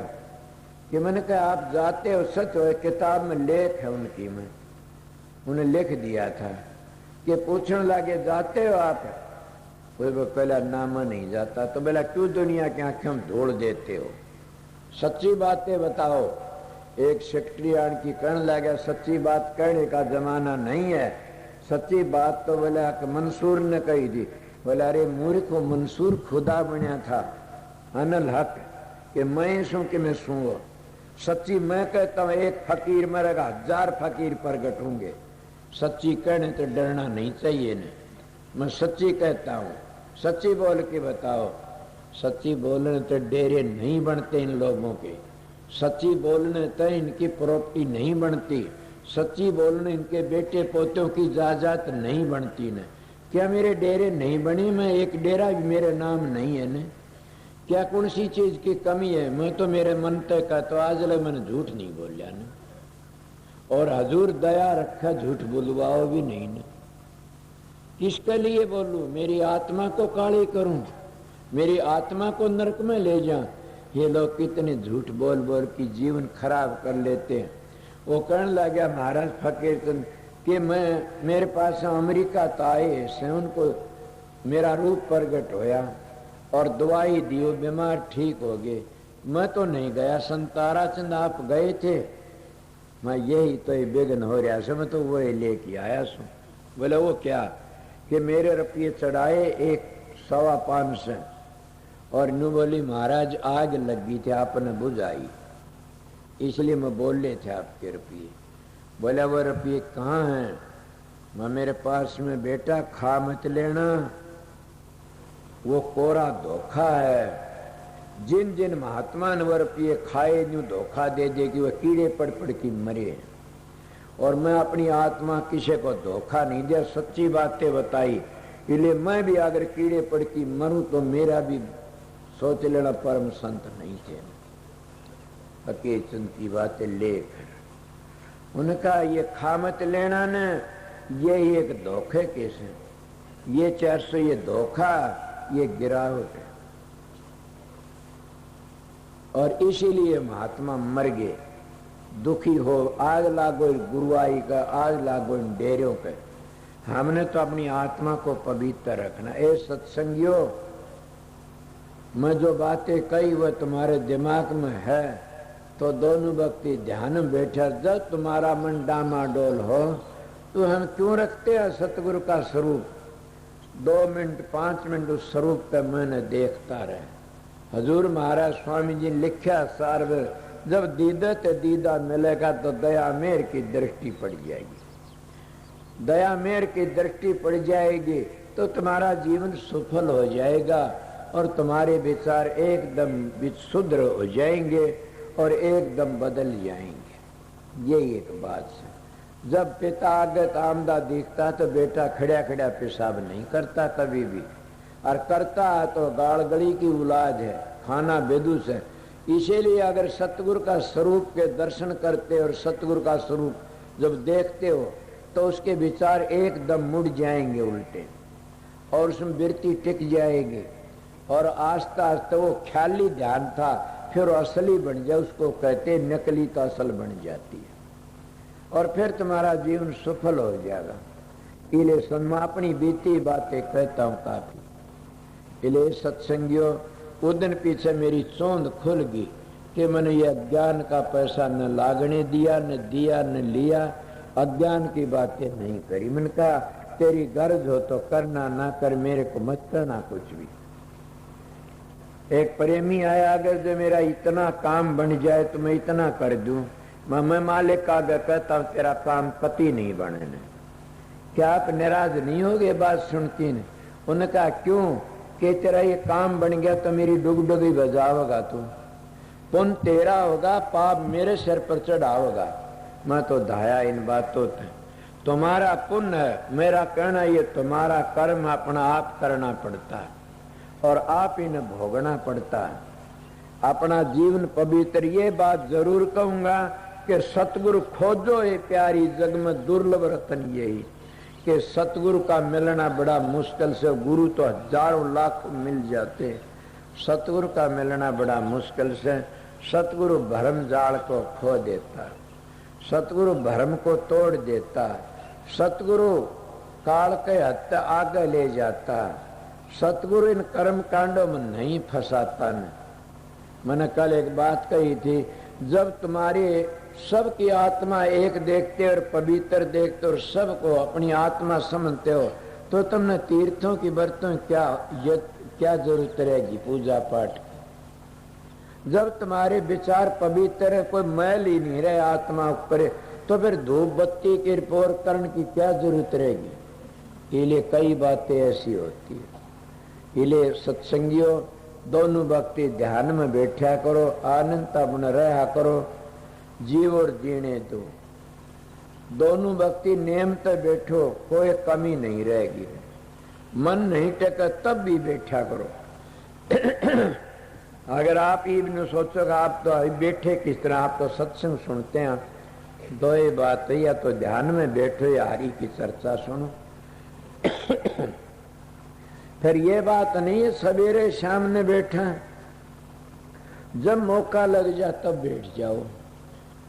कि मैंने कहा आप जाते हो, सच हो, किताब में लेख है उनकी, मैं उन्हें लिख दिया था कि पूछने लगे जाते हो आप। वो पहला नामा नहीं जाता। तो बोला क्यों दुनिया की आंखें हम धोड़ देते हो, सच्ची बातें बताओ। एक सेक्रेटरी की कहने लगा सच्ची बात कहने का जमाना नहीं है, सच्ची बात तो बोला कि मंसूर ने कही थी। बोला अरे मूर्ख को मंसूर खुदा बनया था, अनल हक कि मैं सू कि मैं सूंगो। सच्ची मैं कहता हूँ एक फकीर मरेगा 1000 फकीर प्रगट होंगे। सच्ची कहने तो डरना नहीं चाहिए न। मैं सच्ची कहता हूँ, सच्ची बोल के बताओ। सच्ची बोलने तो डेरे नहीं बनते इन लोगों के, सच्ची बोलने तो इनकी प्रॉपर्टी नहीं बनती, सच्ची बोलने इनके बेटे पोतों की जायदाद नहीं बनती न। क्या मेरे डेरे नहीं बनी, मैं एक डेरा भी मेरे नाम नहीं है न। क्या कौन सी चीज की कमी है। मैं तो मेरे मन तक का तो आज लग मैंने झूठ नहीं बोलिया न। और हजूर दया रखा, झूठ बुलवाओ भी नहीं न। किसके लिए बोलूं, मेरी आत्मा को काली करूं, मेरी आत्मा को नरक में ले जाऊं। ये लोग कितने झूठ बोल बोल की जीवन खराब कर लेते हैं। वो कहने लगा महाराज फकीर चंद कि मैं मेरे पास अमेरिका तो आए से उनको मेरा रूप प्रगट होया और दवाई दी, बीमार ठीक हो गए। मैं तो नहीं गया, संतारा चंद आप गए थे। मैं यही तो बेगन हो रहा से, मैं तो वही लेके आया सू। बोले वो क्या, कि मेरे रुपये चढ़ाए 1.25 और नु बोली महाराज आग लगी थी आपने बुझाई, इसलिए मैं बोल रहे थे आपके रुपये। बोला वो रुपये कहाँ हैं। मैं मेरे पास में बेटा खा मत लेना, वो कोरा धोखा है। जिन जिन महात्मा नवर पिए खाए न्यू धोखा दे दे कि वह कीड़े पड़ पड़ की मरे। और मैं अपनी आत्मा किसी को धोखा नहीं दिया, सच्ची बातें बताई, इसलिए मैं भी अगर कीड़े पड़ की मरूं तो मेरा भी सोच लेना परम संत नहीं थे। फकीरचंद की बातें लेकर उनका ये खामत लेना न, ये एक धोखे केस है, ये 400 ये धोखा, ये गिरावट है। और इसीलिए महात्मा मर गए, दुखी हो, आग लागो गुरुआई का, आग लागो इन डेरों के। हमने तो अपनी आत्मा को पवित्र रखना। ए सत्संगियों, मैं जो बातें कही वह तुम्हारे दिमाग में है तो दोनों व्यक्ति ध्यान में बैठा, जब तुम्हारा मन डामाडोल हो तो हम क्यों रखते हैं सतगुरु का स्वरूप। 2 मिनट 5 मिनट उस स्वरूप पे मैंने देखता रहे। हजूर महाराज स्वामी जी ने लिखा सार्व, जब दीदा ते दीदा मिलेगा तो दया मेर की दृष्टि पड़ जाएगी। दया मेर की दृष्टि पड़ जाएगी तो तुम्हारा जीवन सफल हो जाएगा और तुम्हारे विचार एकदम शुद्ध हो जाएंगे और एकदम बदल जाएंगे। यही एक बात है। जब पिता आगत आमदा दिखता तो बेटा खड़ा खड़ा पेशाब नहीं करता कभी भी, और करता है तो गाड़ गली की औलाद है, खाना बेदूस है। इसीलिए अगर सतगुरु का स्वरूप के दर्शन करते और सतगुरु का स्वरूप जब देखते हो तो उसके विचार एकदम मुड़ जाएंगे उल्टे, और उसमें वृत्ति टिक जाएगी, और आस्ता आस्ता वो ख्याली ध्यान था फिर असली बन जाए। उसको कहते नकली तो असल बन जाती है, और फिर तुम्हारा जीवन सफल हो जाएगा। इले सन्मा अपनी बीती बातें कहता हूँ काफी। इले सत्संगियों, उस दिन पीछे मेरी चौंध खुल गई कि मैंने ये अज्ञान का पैसा न लागने दिया, न दिया न लिया, अज्ञान की बातें नहीं करी। मैंने कहा तेरी गर्ज हो तो करना, ना कर मेरे को मत करना कुछ भी। एक प्रेमी आया, अगर जो मेरा इतना काम बन जाए तो मैं इतना कर दूं। मैं मालिक का आगे कहता हूँ तेरा काम पति नहीं बने। क्या आप नाराज नहीं हो गए बात सुनती ने? उन्होंने कहा क्यों? कि तेरा ये काम बन गया तो मेरी डुगडुगी बजाओगा तू, पुण्य तेरा होगा, पाप मेरे सिर पर चढ़ाओगा। मैं तो धाया इन बातों से। तुम्हारा पुण्य है, मेरा कहना ये तुम्हारा कर्म अपना आप करना पड़ता है और आप इन्हें भोगना पड़ता है। अपना जीवन पवित्र। ये बात जरूर कहूंगा कि सतगुरु खोजो ये प्यारी जग में दुर्लभ रतन यही कि सतगुरु का मिलना बड़ा मुश्किल से। गुरु तो हजारों लाख मिल जाते, सतगुरु का मिलना बड़ा मुश्किल से। सतगुरु भरम जाल को खो देता, सतगुरु भरम को तोड़ देता, सतगुरु काल के हत्या आगे ले जाता, सतगुरु इन कर्म कांडों में नहीं फंसाता न। मैंने कल एक बात कही थी, जब तुम्हारे सबकी आत्मा एक देखते और पवित्र देखते और सबको अपनी आत्मा समझते हो तो तुमने तीर्थों की व्रतों क्या जरूरत रहेगी पूजा पाठ की। जब तुम्हारे विचार पवित्र है, कोई मैल ही नहीं रहे आत्मा ऊपर, तो फिर धूप बत्ती के रिपोर करने की क्या जरूरत रहेगी। इसलिए कई बातें ऐसी होती है। इसलिए सत्संगियों, दोनों व्यक्ति ध्यान में बैठा करो, आनंद अपने रहा करो, जीव और जीने दो। दोनों व्यक्ति नियम तो बैठो, कोई कमी नहीं रहेगी। मन नहीं टेका तब भी बैठा करो। अगर आप ये सोचोगे आप तो बैठे किस तरह, आप तो सत्संग सुनते हैं, दो ही बात है, या तो ध्यान में बैठो या हरि की चर्चा सुनो। फिर ये बात नहीं है सवेरे सामने बैठा, जब मौका लग जाए तब बैठ जाओ।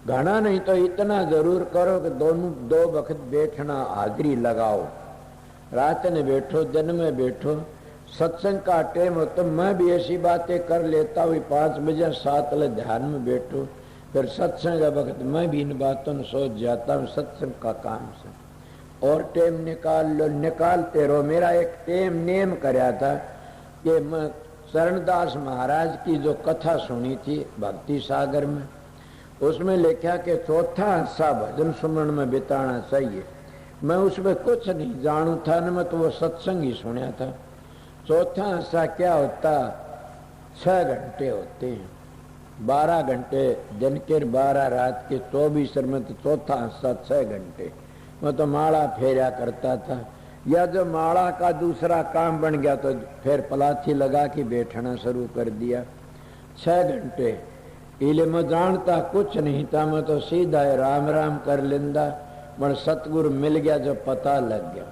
घना नहीं तो इतना जरूर करो कि दो वक्त बैठना, हाजिरी लगाओ। रात में बैठो, दिन में बैठो, सत्संग का टाइम हो तो मैं भी ऐसी बातें कर लेता हूँ। 5 बजे 7 बजे ध्यान में बैठो, फिर सत्संग का वक्त मैं भी इन बातों में सोच जाता हूँ सत्संग का काम से। और टाइम निकाल लो, निकालते रहो। मेरा एक टाइम नेम कराया था कि मैं शरणदास महाराज की जो कथा सुनी थी भक्ति सागर में, उसमें लिखा कि चौथा हिस्सा भजन सुमरण में बिताना चाहिए। मैं उसमें कुछ नहीं जानू था न, मैं तो वो सत्संग ही सुना था। चौथा हिस्सा क्या होता, 6 घंटे होते हैं, 12 घंटे दिन के, 12 रात के, 24 में तो चौथा हिस्सा 6 घंटे। मैं तो माला फेरा करता था, या जो माला का दूसरा काम बन गया तो फिर पलाथी लगा के बैठना शुरू कर दिया। 6 घंटे इले मैं जानता कुछ नहीं था, मैं तो सीधा राम राम कर लेंदा। मन सतगुरु मिल गया जो पता लग गया,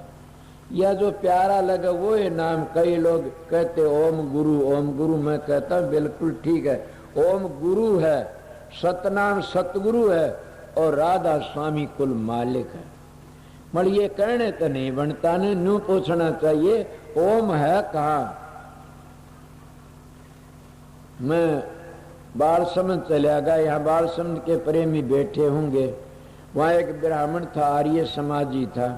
या जो प्यारा लगा वो है नाम। कई लोग कहते ओम गुरु, ओम गुरु। मैं कहता बिल्कुल ठीक है, ओम गुरु है, सतनाम सतगुरु है और राधा स्वामी कुल मालिक है। मगर ये कहने तो नहीं बनता ने, न्यू पूछना चाहिए ओम है कहाँ। मैं बाल समझ चला गया, यहाँ बाल समझ के प्रेमी बैठे होंगे, वहाँ एक ब्राह्मण था, आर्य समाजी था,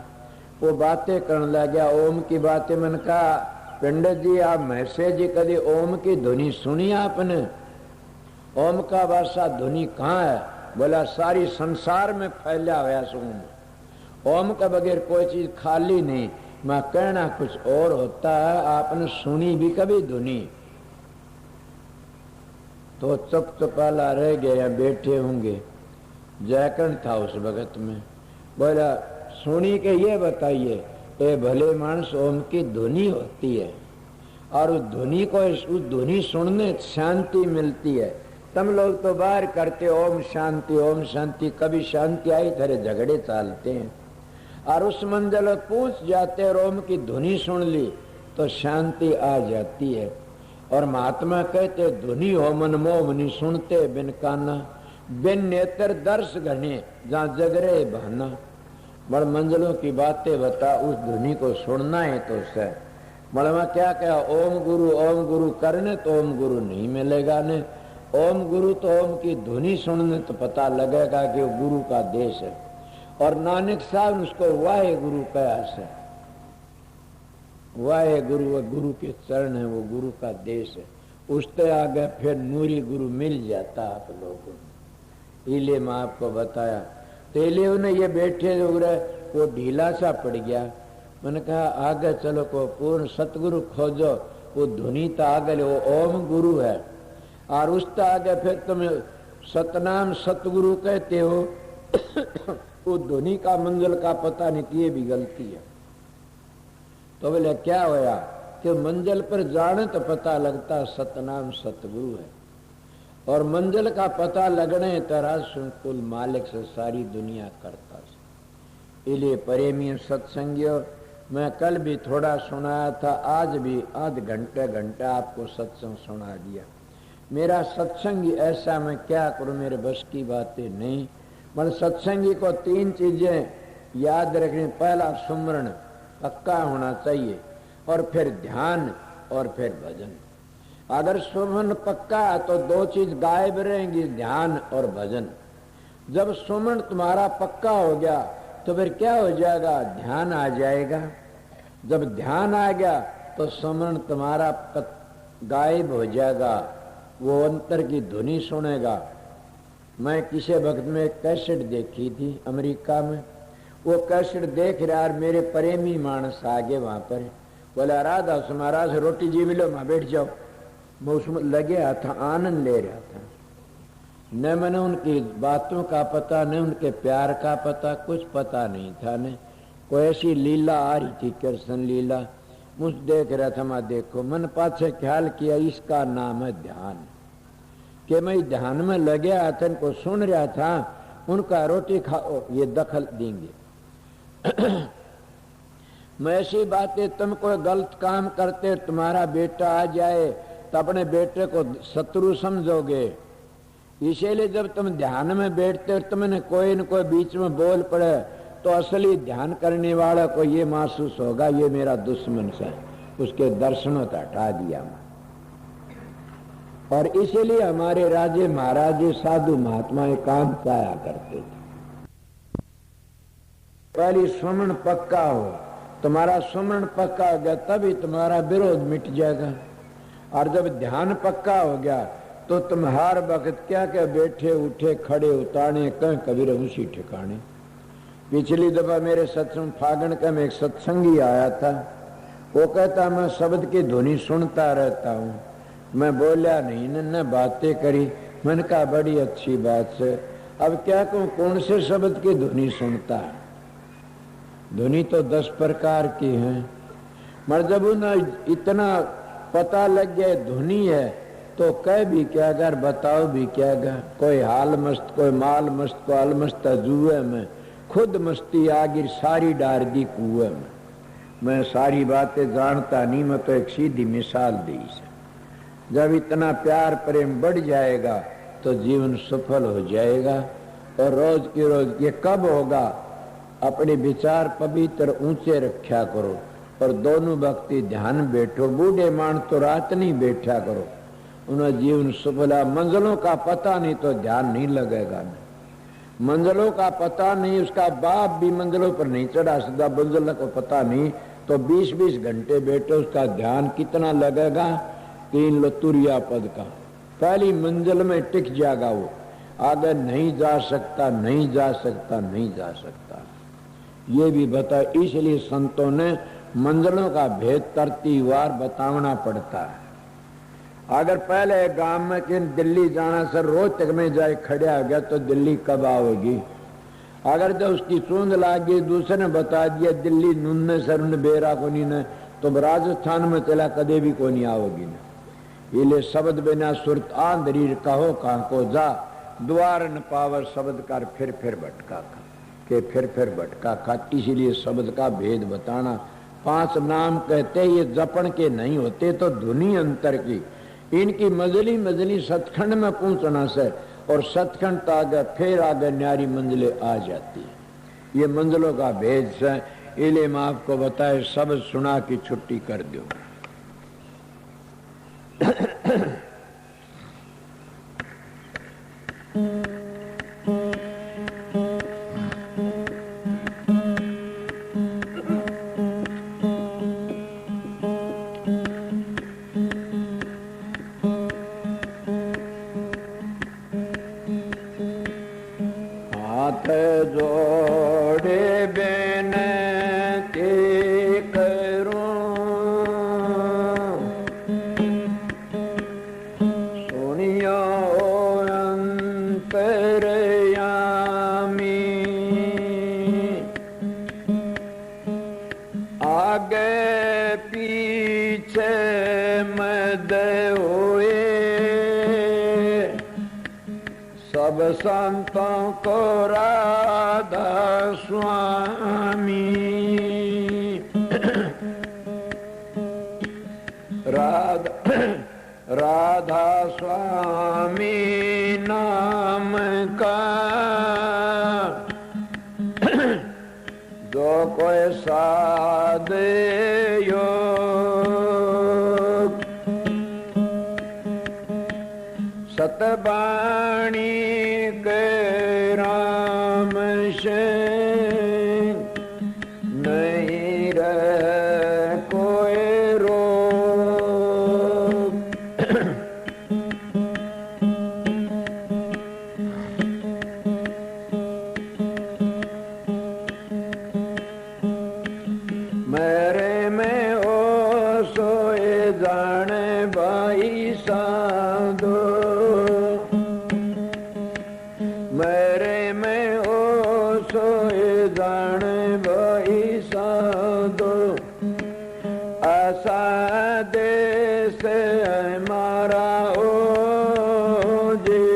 वो बातें करने लग गया, ओम की बातें। मैंने कहा पंडित जी आप महसे जी कभी ओम की ध्वनि सुनी आपने? ओम का भाषा ध्वनि कहाँ है? बोला सारी संसार में फैला हुआ ओम, ओम के बगैर कोई चीज खाली नहीं। मैं कहना कुछ और होता है, आपने सुनी भी कभी ध्वनि? तो चुपचाला रह गए, बैठे होंगे। जयकरण था उस वक्त में, बोला सुनी के ये बताइए, ए भले मानस ओम की ध्वनि होती है और उस ध्वनि को, उस ध्वनि सुनने शांति मिलती है। तुम लोग तो बाहर करते ओम शांति ओम शांति, कभी शांति आई तेरे झगड़े चालते हैं। और उस मंजिल पूछ जाते और ओम की ध्वनि सुन ली तो शांति आ जाती है। और महात्मा कहते ध्वनि हो मन मोह मनी, सुनते बिन काना, बिन नेत्र दर्श घने, जहाँ जगरे बहाना। बड़ मंजिलों की बातें बता, उस ध्वनि को सुनना है तो से बड़ा क्या कहा ओम गुरु करने तो ओम गुरु नहीं मिलेगा ने। ओम गुरु तो ओम की ध्वनि सुनने तो पता लगेगा कि वो गुरु का देश है। और नानक साहब उसको वाहे गुरु कहा से, वाहे गुरु, गुरु के चरण है, वो गुरु का देश है। उससे आगे फिर नूरी गुरु मिल जाता आप लोगों को। इले मैं आपको बताया तो इले उन्हें ये बैठे वो ढीला सा पड़ गया। मैंने कहा आगे चलो को पूर्ण सतगुरु खोजो, वो ध्वनि तो आगे वो ओम गुरु है और उससे आगे फिर तुम सतनाम सतगुरु कहते हो। वो ध्वनि का मंजिल का पता नहीं किए भी गलती है। तो बोले क्या होया कि मंजिल पर जाने तो पता लगता सतनाम सतगुरु है, और मंजिल का पता लगने तरह कुल मालिक से सारी दुनिया करता है। इलिए प्रेमी सत्संगियों, मैं कल भी थोड़ा सुनाया था, आज भी आध घंटे आपको सत्संग सुना दिया। मेरा सत्संगी ऐसा मैं क्या करूं, मेरे बस की बातें नहीं। मतलब सत्संगी को 3 चीजें याद रखनी, पहला सुमरण पक्का होना चाहिए, और फिर ध्यान, और फिर भजन। अगर सुमन पक्का है तो 2 चीज गायब रहेंगी, ध्यान और भजन। जब सुमन तुम्हारा पक्का हो गया तो फिर क्या हो जाएगा, ध्यान आ जाएगा। जब ध्यान आ गया तो सुमन तुम्हारा गायब हो जाएगा, वो अंतर की ध्वनि सुनेगा। मैं किसी वक्त में एक कैसेट देखी थी अमेरिका में, वो कैसेट देख रहा और मेरे प्रेमी मानस आगे वहां पर, बोला राधा महाराज रोटी जी मिलो, वहां बैठ जाओ। मैं उसमें लगे था, आनंद ले रहा था। न मैंने उनकी बातों का पता, न उनके प्यार का पता, कुछ पता नहीं था। न कोई ऐसी लीला आ रही थी, कृष्ण लीला, मुझ देख रहा था। मैं देखो मन पाछे ख्याल किया, इसका नाम है ध्यान। कि मैं ध्यान में लगे था, इनको सुन रहा था, उनका रोटी खाओ ये दखल देंगे। मैं ऐसी बातें, तुम कोई गलत काम करते, तुम्हारा बेटा आ जाए तो अपने बेटे को शत्रु समझोगे। इसीलिए जब तुम ध्यान में बैठते हो, तुमने कोई न कोई बीच में बोल पड़े तो असली ध्यान करने वाला को ये महसूस होगा ये मेरा दुश्मन है, उसके दर्शनों को हटा दिया। और इसीलिए हमारे राजे महाराजे साधु महात्मा एकांत पाया करते थे। पहली सुमन पक्का हो, तुम्हारा सुमन पक्का हो गया तभी तुम्हारा विरोध मिट जाएगा। और जब ध्यान पक्का हो गया तो तुम हर वक्त क्या क्या बैठे उठे खड़े उतारने कहीं कबीर उसी ठिकाने। पिछली दफा मेरे सत्संग फागण का में एक सत्संगी आया था, वो कहता मैं शब्द की ध्वनि सुनता रहता हूँ, मैं बोलिया नहीं, न बातें करी। मैंने कहा बड़ी अच्छी बात से, अब क्या कहूं, कौन से शब्द की ध्वनि सुनता है? ध्वनि तो 10 प्रकार की है, मगर जब उन्हें इतना पता लग गया ध्वनि है तो कह भी क्या कर, बताओ भी क्या कर। कोई हाल मस्त, कोई माल मस्त, को हाल मस्त जुए में, खुद मस्ती आ गिर सारी डार दी कुएं में। मैं सारी बातें जानता नहीं, मैं तो एक सीधी मिसाल दी से। जब इतना प्यार प्रेम बढ़ जाएगा तो जीवन सफल हो जाएगा। और रोज की रोज ये कब होगा? अपने विचार पवित्र ऊंचे रखा करो और दोनों भक्ति ध्यान बैठो। बूढ़े मान तो रात नहीं बैठा करो, उन्हें जीवन सफल। मंजिलों का पता नहीं तो ध्यान नहीं लगेगा। मंजिलों का पता नहीं, उसका बाप भी मंजिलों पर नहीं चढ़ा सकता। मंजिल को पता नहीं तो 20-20 घंटे बैठे, उसका ध्यान कितना लगेगा? 3 लतुरिया पद का। पहली मंजिल में टिक जाएगा वो, आगे नहीं जा सकता, नहीं जा सकता, नहीं जा सकता। ये भी बता, इसलिए संतों ने मंजिलों का भेद तरतीबवार बताना पड़ता है। अगर पहले गांव में कि दिल्ली जाना सर, रोहतक में जाए खड़ा हो गया तो दिल्ली कब आओगी? अगर जब उसकी चूंद लागी, दूसरे ने बता दिया दिल्ली नुन्ने सर ने बेरा को नहीं ने, तो राजस्थान में चला कदे भी को नहीं आओगी ना। इले शब्द बिना सुरत आंधरी कहो कहाँ को जा, द्वार न पावर शब्द कर फिर भटका खा के फिर भटका खा। इसीलिए शब्द का भेद बताना। 5 नाम कहते ये जपन के नहीं होते तो धुनी अंतर की। इनकी मजली सतखंड में पहुंचना से, और सतखंड तो आगे फिर आगे न्यारी मंजिलें आ जाती है। ये मंजिलों का भेद से, इले मैं आपको बताए शब्द सुना की छुट्टी कर दो। हाथ जोड़े बेनती करूं, सुनियो अंतरयामी, आगे पीछे मद हुए सब संतों को राधा स्वामी। राधा स्वामी नाम का जो कोई साध योग, सतबाणी के राम से नहीं रह कोई रोग। मेरे में ओ सोए जाने भाई साधो, मेरे में ओ सोए जाने भाई साधो। आशा देश हमारा ओ जी,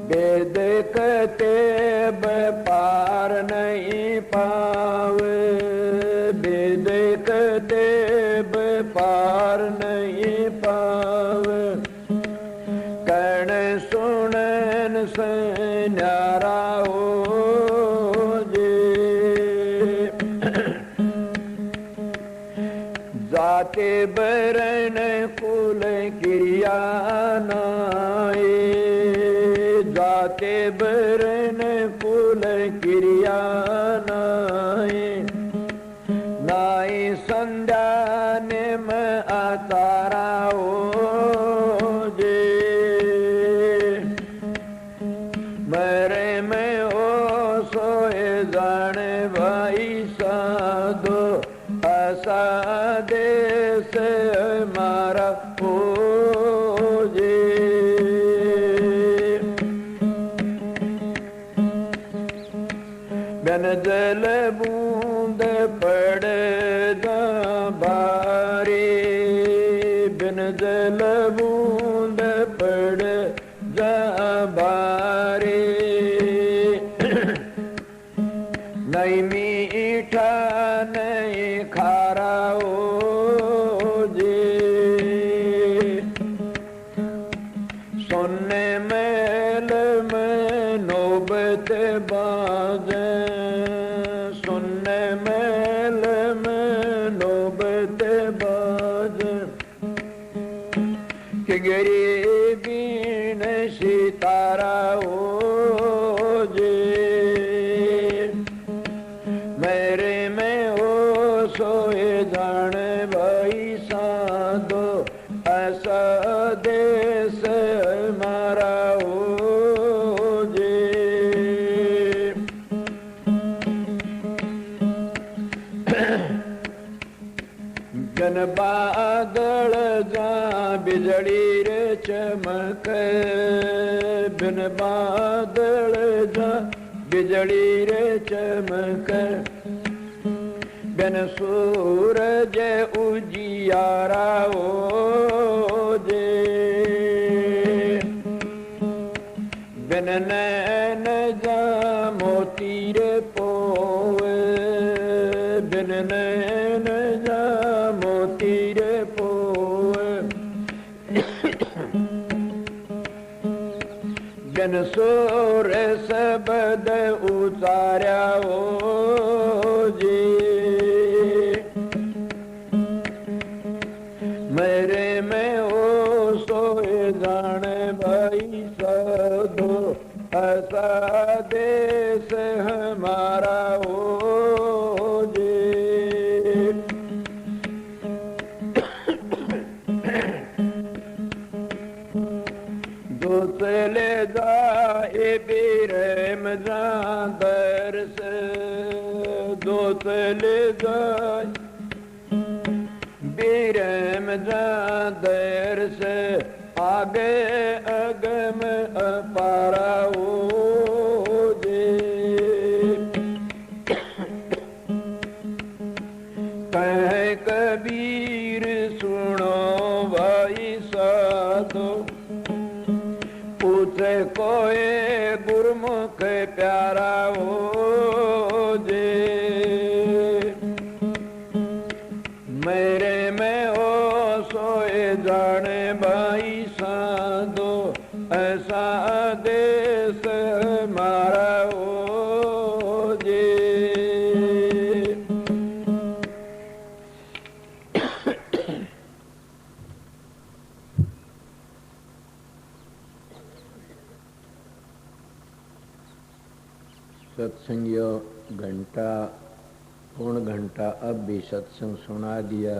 वेद कहते पार नहीं पावे, वेद कहते पार नहीं पावे। कण सुनन से न्यारा हो जे, जाते बरन कुल क्रिया नाए, जाते बरन कुल क्रिया नाए। नाई संध्या निम आचारा हो जे, मेरे में ओ सोए जाने भाई साधो। खोजे। बिन जल बूंद पड़ जा बारे, बिन जल बूंद पड़ जा बारे। नहीं मीठा नहीं खारा हो जे, सोने मेल में नौबत बाजे, सोने मेल में नौबत बाजे। कि गरीबी ने सितारा हो जे, मेरे में हो सोए जाने भाई साधो, ऐसा देश हमारा हो जे। जन बादल जा बिजली रे चमक, बिन बादल जा बिजली रे चमक। बिन सूरज उजियारा हो जे, बिन नैन जा मोती रे पोवे, बिन नैन जा मोती रे पोवे। बिन सुर शब्द उचार्या हो जी, मेरे में हो सोए जाने भाई साधो, ऐसा देश हमारा हो जी। जो चले जाए बेरहम दर से, जो चले जाए बेरहम दर से। आगे अगम अपारा हो जे, कह कबीर सुनो भाई साधो, पूछे कोई गुरमुख प्यारा हो जे। मेरे में हो सोए जाने भाई साधो, ऐसा देश हमारा हो जे। सत्संगियों, घंटा पौन घंटा अब भी सत्संग सुना दिया।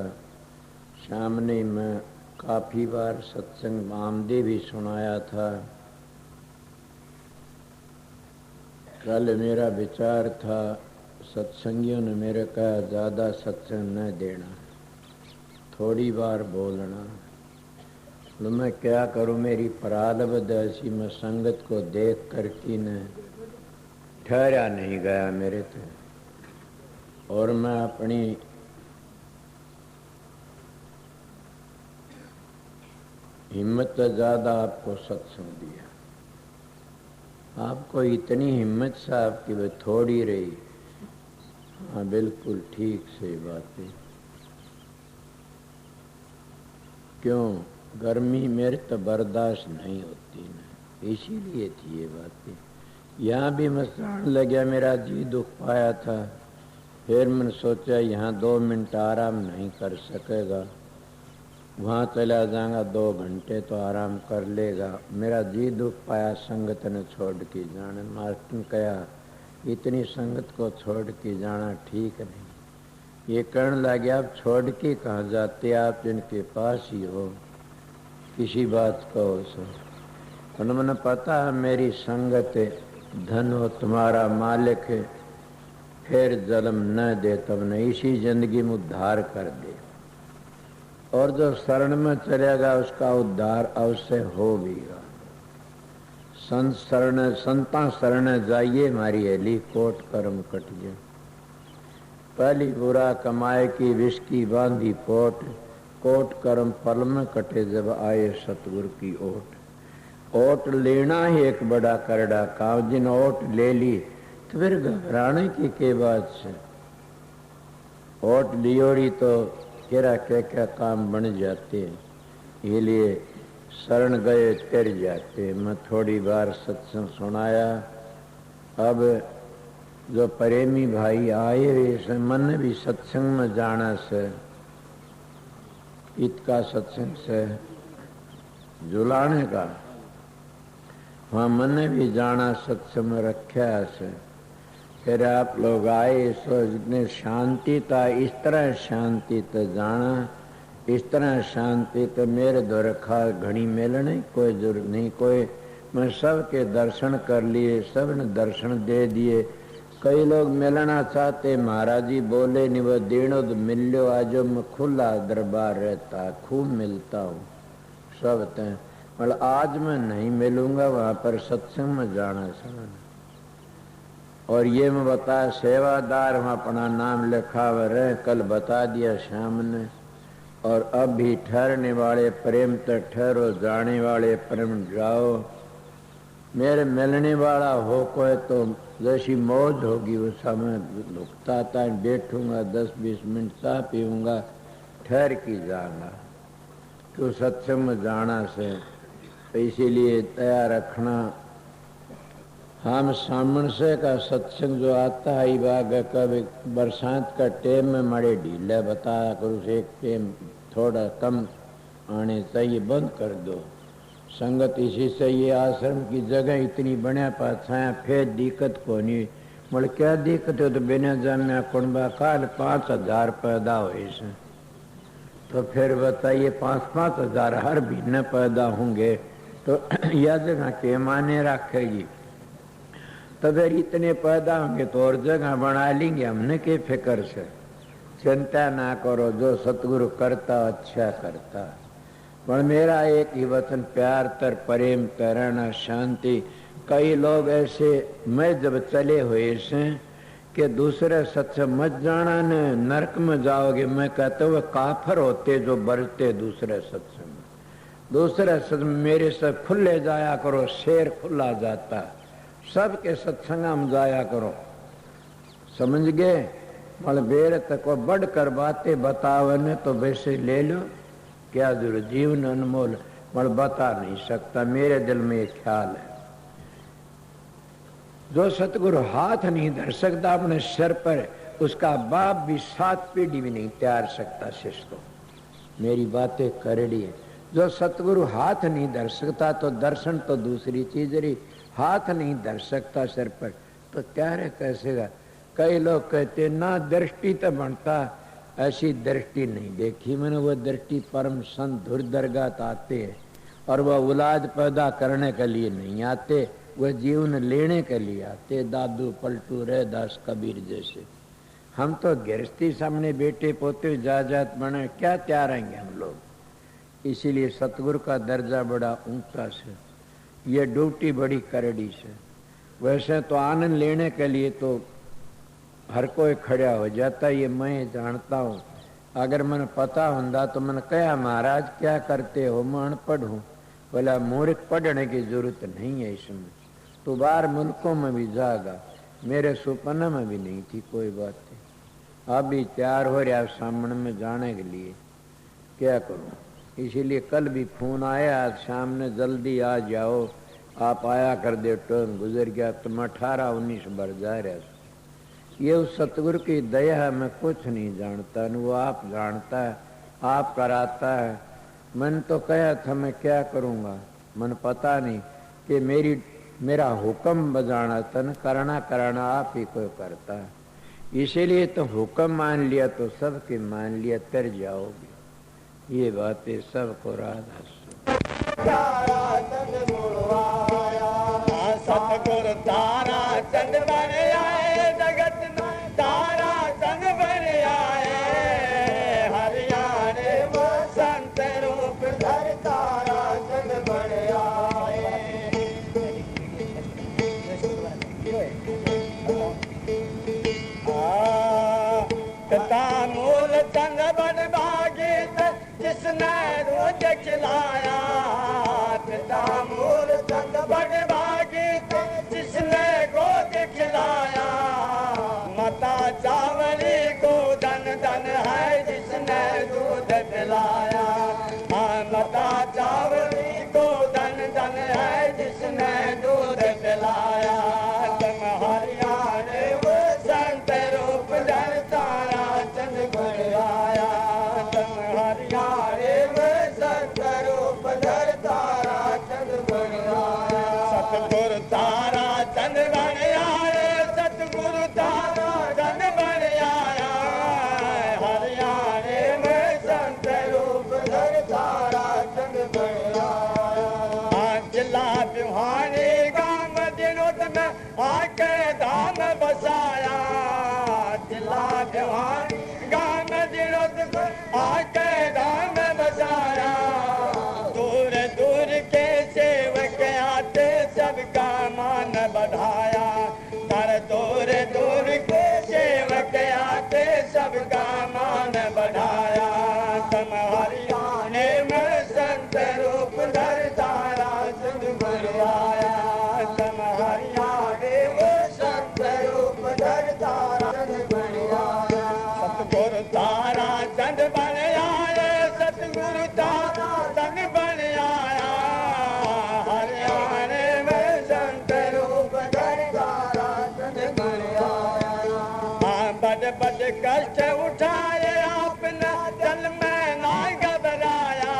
सामने में काफी बार सत्संग आमदे भी सुनाया था। कल मेरा विचार था, सत्संगियों ने मेरे कहा ज़्यादा सत्संग न देना, थोड़ी बार बोलना। तो मैं क्या करूं, मेरी प्रारब्ध ऐसी, मैं संगत को देख कर की न ठहरा नहीं गया मेरे तो। और मैं अपनी हिम्मत ज़्यादा आपको सत्संग दिया। आपको इतनी हिम्मत साहब कि वह थोड़ी रही। हाँ बिल्कुल ठीक से बातें। क्यों, गर्मी मेरे तो बर्दाश्त नहीं होती ना, इसीलिए थी ये बातें। यहाँ भी मैं सहन लग गया, मेरा जी दुख पाया था। फिर मैंने सोचा यहाँ 2 मिनट आराम नहीं कर सकेगा, वहाँ चला जाऊंगा 2 घंटे तो आराम कर लेगा। मेरा जी दुख पाया, संगत ने छोड़ के जाना। मास्टर ने कहा इतनी संगत को छोड़ के जाना ठीक नहीं। ये कहने लगे आप छोड़ के कहाँ जाते, आप जिनके पास ही हो, किसी बात को सो। उन्होंने पता है मेरी संगत धन हो तुम्हारा मालिक है, फिर जन्म न दे, तब न इसी जिंदगी में उद्धार कर दे। और जो शरण में चलेगा उसका उद्धार अवश्य होगा। संता शरण जाइए मारी हेली कोट कर्म कट जाए। पहली बुरा कमाए की विष की बांधी पोट, कोट कर्म पल में कटे जब आए सतगुरु की ओट। ओट लेना ही एक बड़ा करड़ा काम, जिन ओट ले ली तो फिर घबराने की के बात से। ओट लियोड़ी तो क्या क्या काम बन जाते हैं, ये लिए शरण गए तर जाते। मैं थोड़ी बार सत्संग सुनाया। अब जो प्रेमी भाई आए वे मन भी सत्संग में जाना से, इतका सत्संग से जुलाने का वहाँ मन भी जाना सत्संग में रखा से। फिर आप लोग आए सो जितने शांति था, इस तरह शांति तो जाना, इस तरह शांति तो मेरे द्वारा खा घड़ी मिलने कोई जरूरत नहीं। कोई मैं सबके दर्शन कर लिए, सब ने दर्शन दे दिए। कई लोग मिलना चाहते, महाराज जी बोले नहीं वो देनो तो मिल लो, आज मैं खुला दरबार रहता खूब मिलता हूँ सब तय। मतलब आज मैं नहीं मिलूंगा, वहाँ पर सत्संग में जाना समझ। और ये मैं बता सेवादार वहाँ अपना नाम लिखा हुआ रहे, कल बता दिया शाम ने। और अब भी ठहरने वाले प्रेम तो ठहरो, जाने वाले प्रेम जाओ। मेरे मिलने वाला हो कोई तो जैसी मौज होगी उस समय रुकता था, बैठूंगा 10-20 मिनट चाह पीऊंगा, ठहर की जाऊंगा। तो सत्संग में जाना से तो इसीलिए तैयार रखना। हम सामने से का सत्संग जो आता है बाग कभी बरसात का टेम में मरे ढीला बताया करो, एक टेम थोड़ा कम आने चाहिए, बंद कर दो संगत। इसी से ये आश्रम की जगह इतनी बना पाछाया, फिर दिक्कत को नहीं। बोले क्या दिक्कत हो तो बिना जामिया कुंबा काल 5,000 पैदा हो इसे, तो फिर बताइए 5-5 हजार हर महीने पैदा होंगे तो यह जगह के माने रखेगी। तो फिर इतने पैदा होंगे तो और जगह बना लेंगे, हमने के फिक्र से। चिंता ना करो, जो सतगुरु करता अच्छा करता। पर मेरा एक ही वचन, प्यार तर प्रेम करना शांति। कई लोग ऐसे मैं जब चले हुए से कि दूसरे सत्संग मत जाना ने नरक में जाओगे, मैं कहता हूँ काफर होते जो बरते दूसरे सत्संग में। दूसरे सत्संग मेरे से खुले जाया करो, शेर खुला जाता, सबके सत्संग में जाया करो, समझ गए। मल बेर तक बढ़कर बातें बतावने तो वैसे ले लो, क्या जरूर जीवन अनमोल मल बता नहीं सकता। मेरे दिल में एक ख्याल है, जो सतगुरु हाथ नहीं धर सकता अपने सिर पर, उसका बाप भी 7 पीढ़ी भी नहीं तैयार सकता शिष्य को। मेरी बातें करड़ी है। जो सतगुरु हाथ नहीं धर सकता तो दर्शन तो दूसरी चीज रही, हाथ नहीं धर सकता सिर पर तो त्यारे कैसेगा। कई लोग कहते ना दृष्टि तो बनता, ऐसी दृष्टि नहीं देखी मैंने। वो दृष्टि परम संत धुर दरगाह आते हैं और वह औलाद पैदा करने के लिए नहीं आते, वह जीवन लेने के लिए आते। दादू पलटू रैदास कबीर जैसे। हम तो गृहस्थी सामने बेटे पोते जात बने क्या तैयार आएंगे हम लोग। इसीलिए सतगुरु का दर्जा बड़ा ऊंचा से, ये ड्यूटी बड़ी करड़ी से। वैसे तो आनंद लेने के लिए तो हर कोई खड़ा हो जाता, ये मैं जानता हूँ। अगर मैंने पता होता तो मैंने कहा महाराज क्या करते हो, मैं अनपढ़ हूँ। बोला मूर्ख पढ़ने की जरूरत नहीं है इसमें, तो बाहर मुल्कों में भी जाएगा। मेरे सुपने में भी नहीं थी कोई बात थी। अब भी तैयार हो रहा सामने में जाने के लिए, क्या करूँ। इसीलिए कल भी फोन आया, आज शाम ने जल्दी आ जाओ। आप आया कर दे, टर्न गुजर गया। तुम 18-19 बार जा रहे। ये उस सतगुरु की दया है, मैं कुछ नहीं जानता, वो आप जानता है, आप कराता है। मन तो कहा था मैं क्या करूँगा, मन पता नहीं कि मेरा हुक्म बजाना था न, करना आप ही को करता है। इसीलिए तो हुक्म मान लिया तो सबके मान लिया, तर जाओगे। ये बातें सबको राधा सतगुरु तारा चंद बन आए, जगत तारा चंद बन आए, हरियाणे जिसने रोज खिलाया पिता मूल चंद बड़भागी जिसने गोद खिलाया माता चावली को धन धन है जिसने दूध पिलाया माता चावली को धन धन है जिसने दूध पिलाया तुम हरियाणे वो संत रूप धर तारा चंद गुर आया तुम हरियाणे वो संत रूप धर तारा चंद गुर आया सतगुरु तारा चंद बन आए सतगुरु तारा चंद बन आया हरियाणे में संत रूप धर तारा चंद बन आया जिला बिहानी गांव दिनोत में आके धाम बसाया जिला बिहानी गांव दिनोत में आके धाम बसाया दूर दूर के सेवक आते सबका मान बढ़ाया तर दूर दूर के सेवक आते सबका मान बढ़ाया तुम हरियाणे में संत रूप धर तारा चंद गुर आया तुम हरियाणे में संत रूप धर तारा चंद गुर आया सतगुरु तारा चंद बन आए सतगुरु तारा चंद बन आया हरियाणे में संत रूप धर तारा चंद गुर आया बड़ बड़ कष्ट उठाए आपने जल में ना घबराया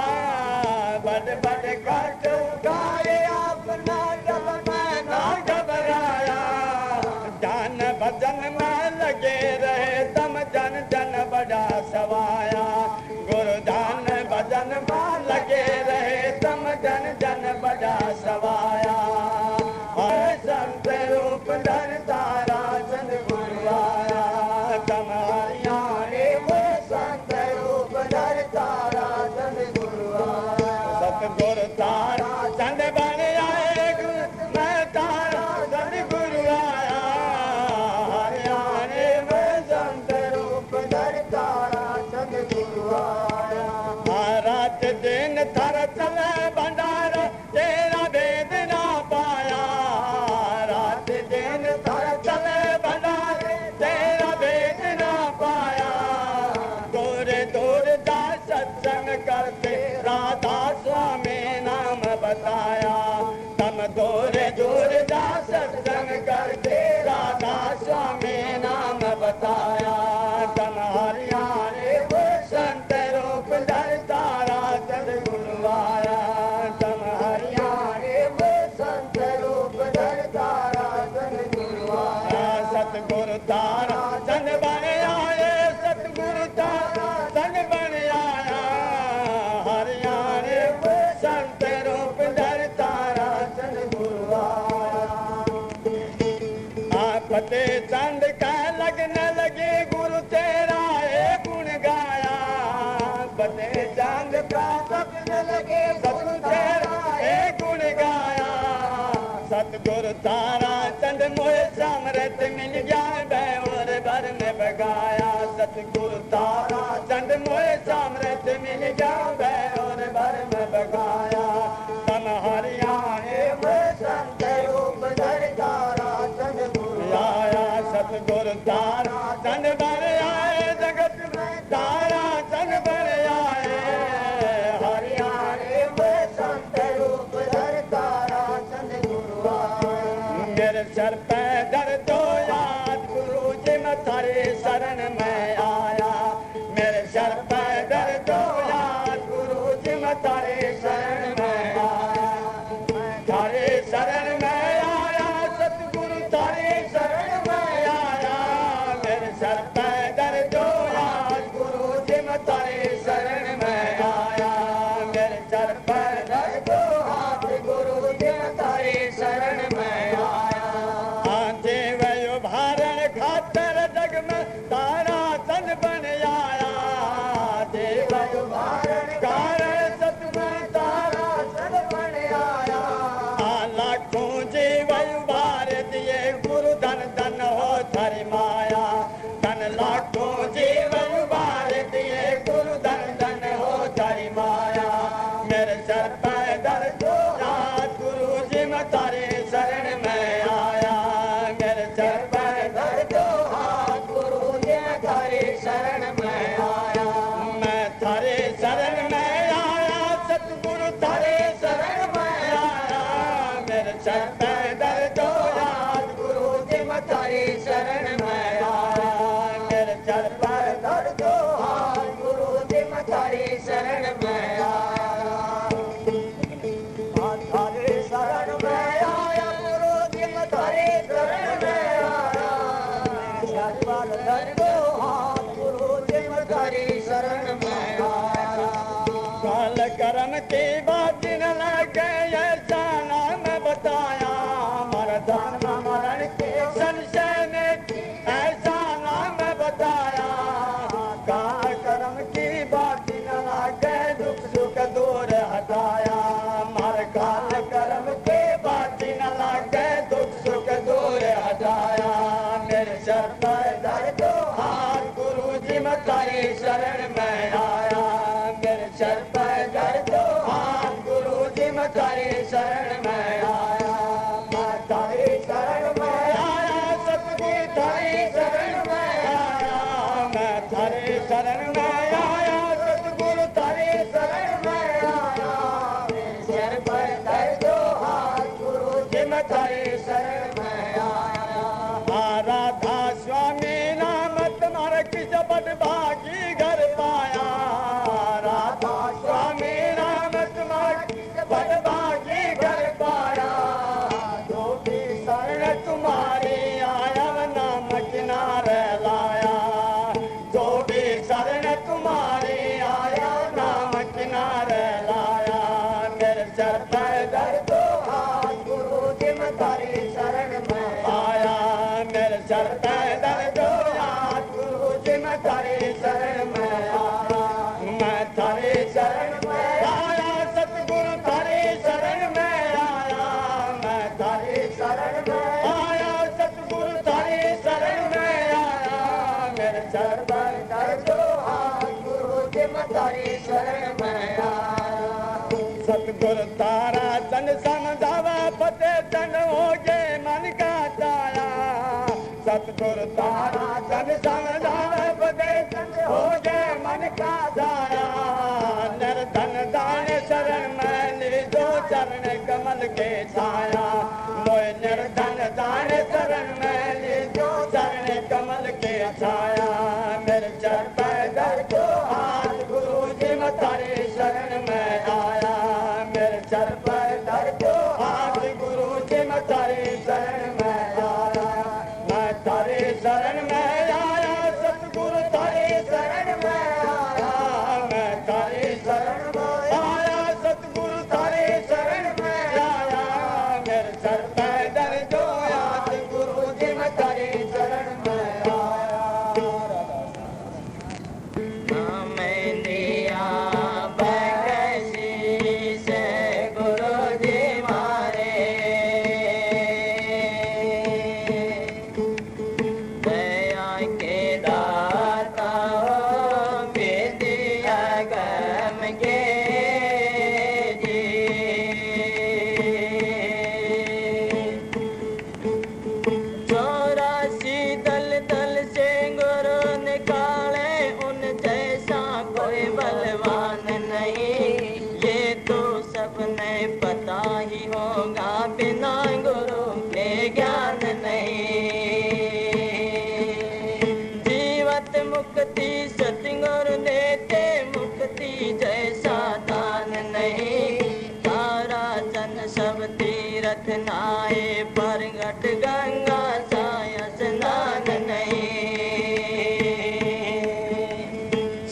बड़ बड़ कष्ट उठाए आपने जल में ना घबराया जान भजन में लगे रहे तम जन जन बड़ा सवाया गुरु जान भजन में लगे रहे तम जन जन बड़ा सवाया और संत रूप धर तारा चंद गुर आया तुम हरियाणे में संत रूप धर तारा चंद गुर आया सतगुरु तारा चंद बन आए मैं तारा चंद गुरु आया हरियाणे में संत रूप धर तारा चंद गुरु आया रात दिन थर चले भंडारा तेरा भेद ना पाया रात दिन थर चले भंडारे तेरा भेद ना पाया दूर दूर जा सत्संग करते राधा स्वामी नाम बताया तम दूर दूर जा सत्संग करते राधा स्वामी नाम बताया तम हरियाणे वो संत रूप धर तारा चंद गुरु आया तम हरियाणे वो संत रूप धर तारा चंद गुरु आया सतगुरु तारा चंद बन आए सतगुरु तारा चंद बन आया हरियाणे वो संत रूप धर तारा चंद गुरु आया फतेह चंद का लगने लगे गुरु तेरा एक गुण गाया फतेह चंद का लगने लगे गुरु तेरा एक गुण गाया सतगुरु तारा चंद मोए सामरत मिल गया और भर में बगाया सतगुरु तारा चंद मोए सामरत मिल गया और भर में बगाया तम हरियाणे में संत रूप धर तारा चंद गुरु आया सतगुरु तारा चंद बन आए जगत में तारा चंद बन आए हरियाणे में संत रूप धर तारा चंद गुरु आया मेरे सर पे धर दो याद गुरु जी मैं थारे शरण में आया मेरे सर पे धर दो याद गुरु जी मैं थारे शरण में आया थारे शरण में आया सतगुरु थारे शरण में आया मेरे सर पे धर दो याद गुरु जी मैं थारे शरण में आया मेरे सर पे धर दो हाथ गुरु जी मैं थारे शरण में आया देव उभारण खातर जग में तारा चंद बन आया देव उभारण कारण सतगुरु तारा चर पैदल दो हाथ गुरु जी मैं तारे शरण में आया मेरे चर पैदल दो हाथ गुरु जी मैं तारे शरण में आया मैं थारे शरण में आया सतगुरु थारे शरण में आया मेरे चर पैदल दो हाथ गुरु जी मैं तारे शरण में आया मेरे चर पैदल दो हाथ गुरु जी मैं तारे शरण में आया थारे शरण में आया गुरु जी मैं तारे शरण में आया चर पैदल दो हाथ गुरु जी मैं तारे शरण में आया काल कर्म की बात न लगे ऐसा नाम बताया मरदान मरण के संशय में ऐसा नाम बताया काल कर्म की बात न लगे दुख सुख दूर हटाया मर काल कर्म की बात न लगे दुख सुख दूर हटाया मेरे सर पर दर्द हाथ गुरु जी मैं तारी शरण में आया मेरे सर पर दर्द हाथ गुरु जी मैं तारी शरण में आया मैं तारी शरण में आया सतगुरु तारी शरण में आया मैं तारी शरण में आया सतगुरु तारी शरण में आया मेरे सर पर दर्द हाथ गुरु जी मैं तारी शरण में आया राधा स्वामी नाम तुम्हारा किस बड़ भागी घर पाया राधा स्वामी नाम तुम्हारा बड़ भागी घर पाया जो भी शरण तुम्हारी आया नाम किनारे लाया जो भी शरण तुम्हारी आया नाम किनारे लाया मेरे सर पैदल दो हाथ गुरु जी मैं तारी शरण में आया मेरे सर पैदल दो हाथ गुरु जी मैं तारी शरण में आया मैं तारी शरण में आया सतगुरु तारी शरण में आया मैं तारी शरण में आया सतगुरु तारी शरण में आया मेरे सर पैदल दो हाथ गुरु जी मैं तारी शरण में आया सतगुरु तारा तन समझावा फते तन हो गए मन का ताया सतगुरु तारा तन समझावा फते तन हो गए मन का ताया निर्धन दान शरण में लीजो चरण कमल के छाया मोय निर्धन दान शरण में लीजो चरण कमल के छाया मेरे चर पैदल दो हाथ गुरु जी मैं तारे शरण में आया मेरे चर पैदल दो हाथ गुरु जी मैं तारे शरण में आया मैं तारे शरण में आया सतगुरु तारे शरण में आया मैं तारे शरण में आया सतगुरु तारे शरण में आया मेरे सर पैदल दो हाथ गुरु जी मैं तारे शरण में आया मैं दिया बकशी से गुरु जी मारे दया के दाता हो विद्या गम के जी चौरासी दल दल से गुरु निकाले उन जैसा कोई बलवान नहीं ये तो सबने पता ही होगा बिना गुरु के ज्ञान नहीं जीवत मुक्ति सतगुरु देते मुक्ति जैसा दान नहीं तारा चन सब तीरथ नाए परगट गंगा साया स्नान नहीं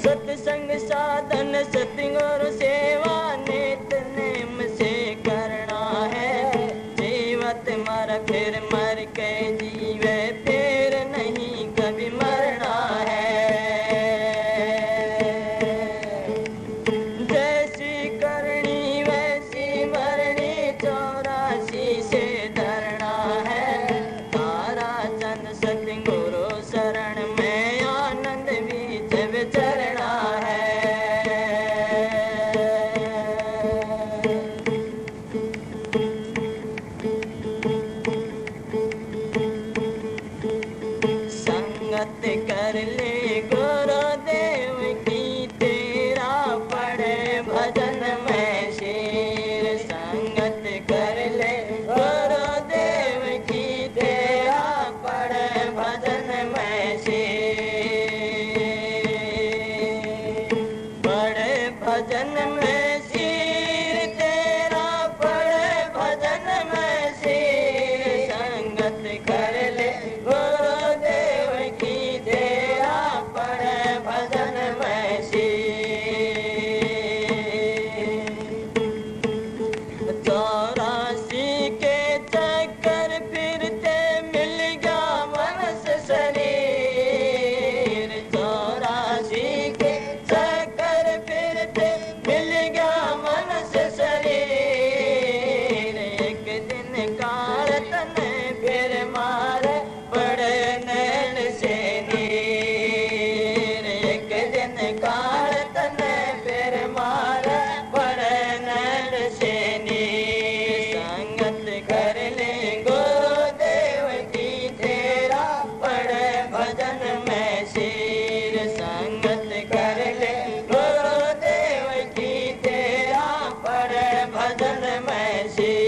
सत्संग साधन सतगुरु सेवा नित्य नेम से करना है जीवत मर फिर मर के जीवे फिर नहीं कभी मरना है जैसी करनी वैसी मरनी 84 से धरना है सेनी संगत कर ले गुरुदेव की तेरा पढ़े भजन में शीर संगत कर ले गुरुदेव की तेरा पढ़े भजन में शीर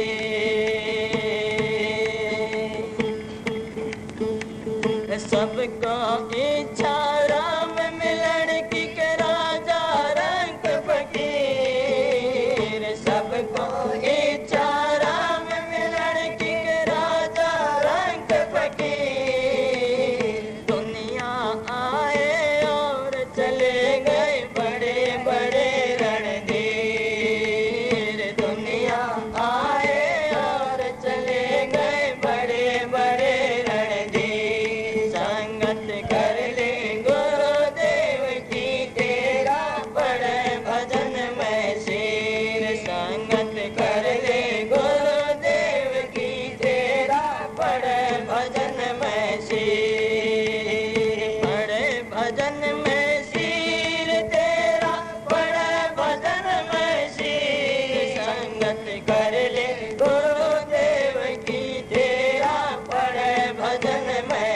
सबको इच्छा राम मिलन की के राजा रंग फकीर सबको इच्छा राम मिलन की के राजा रंग फकीर दुनिया आए और चले गए बड़े बड़े रणधीर दुनिया आए और चले गए बड़े बड़े रणधीर संगत कर ले गुरुदेव की तेरा पढ़े भजन में शीर संगत कर ले गुरुदेव की तेरा पढ़े भजन में शीर पढ़े भजन में शीर तेरा पढ़े भजन में शीर संगत कर ले गुरुदेव की तेरा पढ़े भजन में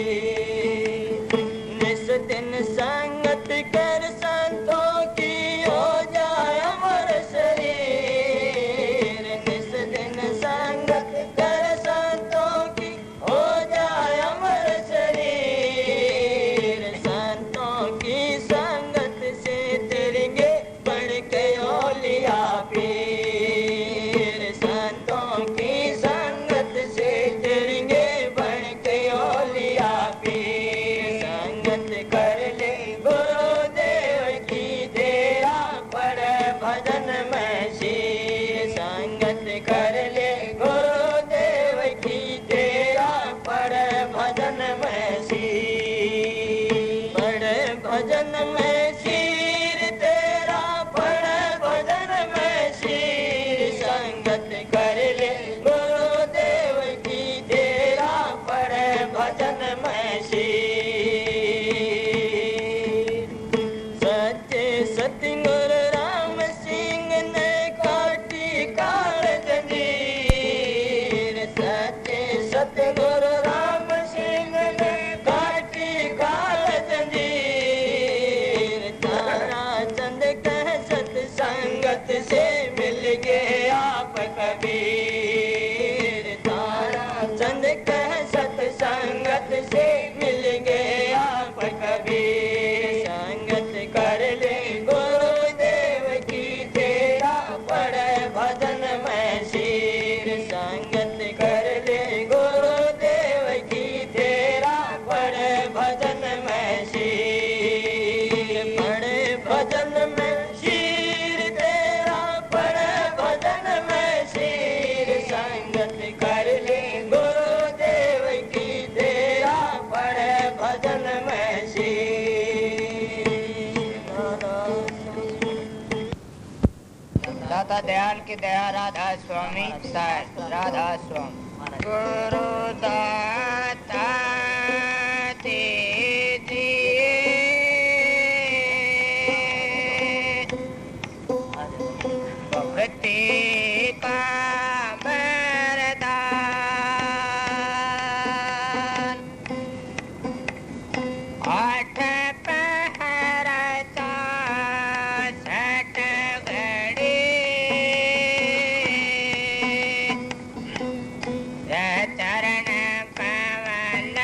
शीर निस दिन संगत कर संतों की हो जाए अमर शरीर निस दिन संगत कर संतों की हो जाए अमर शरीर संतों की संगत से तेरेंगे बढ़ के औलिया पीर संतों की संगत से तेरेंगे बढ़ के औलिया पीर संगत कर ले गुरुदेव की तेरा पढ़े भजन में शीर संगत कर ले गुरुदेव की तेरा पढ़े भजन में शीर पढ़े भजन में शीर तेरा पढ़े भजन में शीर संगत कर ले गुरुदेव की तेरा पढ़े भजन में शीर सच्चे सतगुरु राम सिंह ने काटी काल जंजीर सच्चे सतगुरु राम सिंह ने काटी काल जंजीर तारा चंद कह सतसंगत से मिल गए आप कबीर तारा चंद कह सतसंगत से मिल गए आप कबीर संगत कर ले गुरुदेव की तेरा पढ़े भजन में शीर संगत कर ले गुरुदेव की तेरा पढ़े भजन में शीर पढ़े भजन में शीर तेरा पढ़े भजन में शीर संगत कर ले गुरुदेव की तेरा पढ़े भजन में शीर दाता दयाल की दया राधा स्वामी सार राधा स्वामी गुरु दाता भक्ति का वरदान आठ पहरता सट घड़ी चरण पवन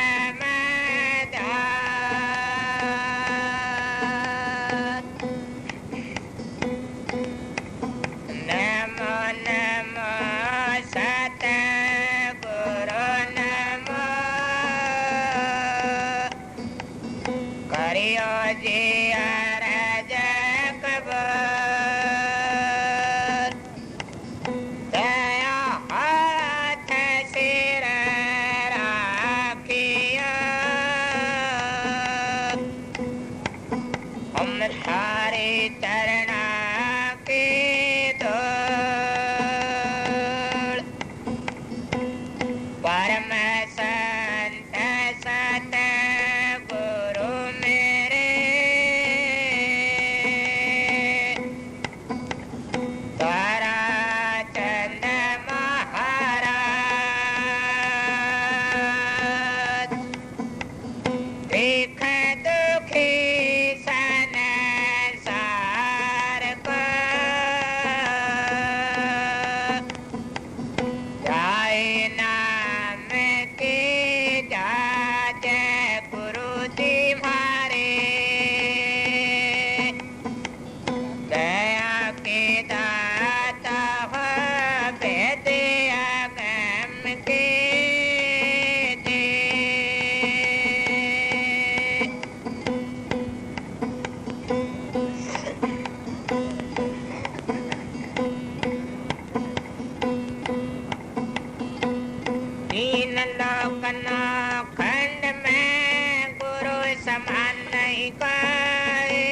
सिखाए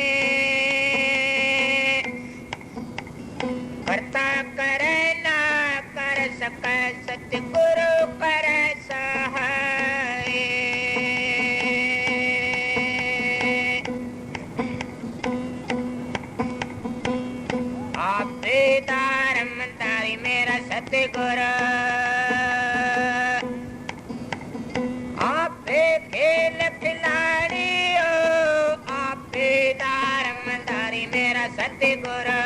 करता करे ना कर सके सतगुरु करे सहाय आप दारम तारी मेरा सतगुरु आप खेल खिलाड़ी हो आप दारम तारी मेरा सतगुरु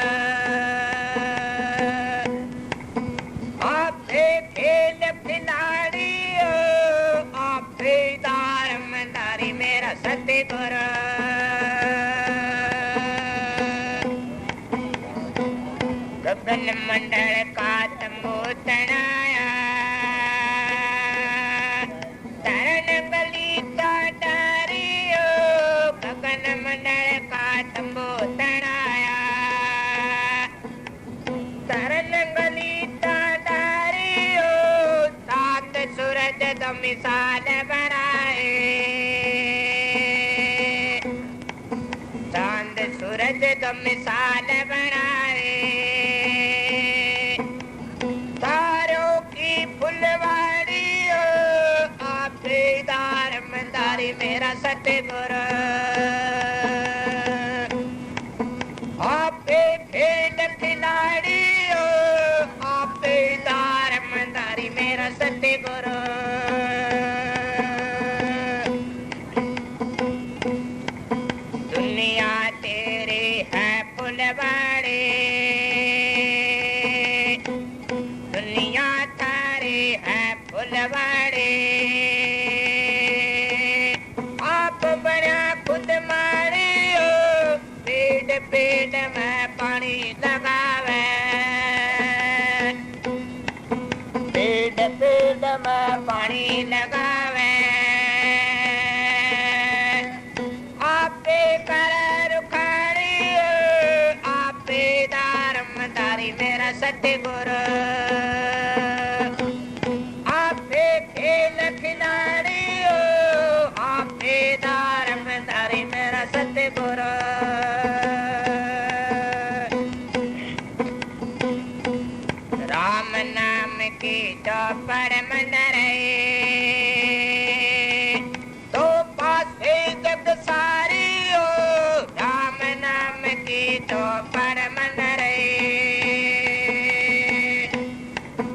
आप खेल खिलाड़ी हो आप दारम तारी मेरा सतगुरु गगन मंडल का तंबू तनाया तरन गली का डारियो गगन मंडल का तंबू तनाया तरन गली का डारियो सात सूरज द मिसाल बनाए चांद सूरज द मिसाल बनाए मेरा सतगुरु आप खेल खिलाड़ी हो आप दारमदारी मेरा सतगुरु दुनिया तेरी है फुलवाड़ी दुनिया तारी है फुलवाड़ी पेड़ में पानी लगावे पेड़ में पानी लगावे आपे कर रुखाड़ी आपे दारमदारी मेरा सतगुरु आपे खेल खिलाड़ी आपे दारमदारी मेरा सतगुरु की तो परम नरे तो पासे जग सारी हो राम नाम की तो परम नरे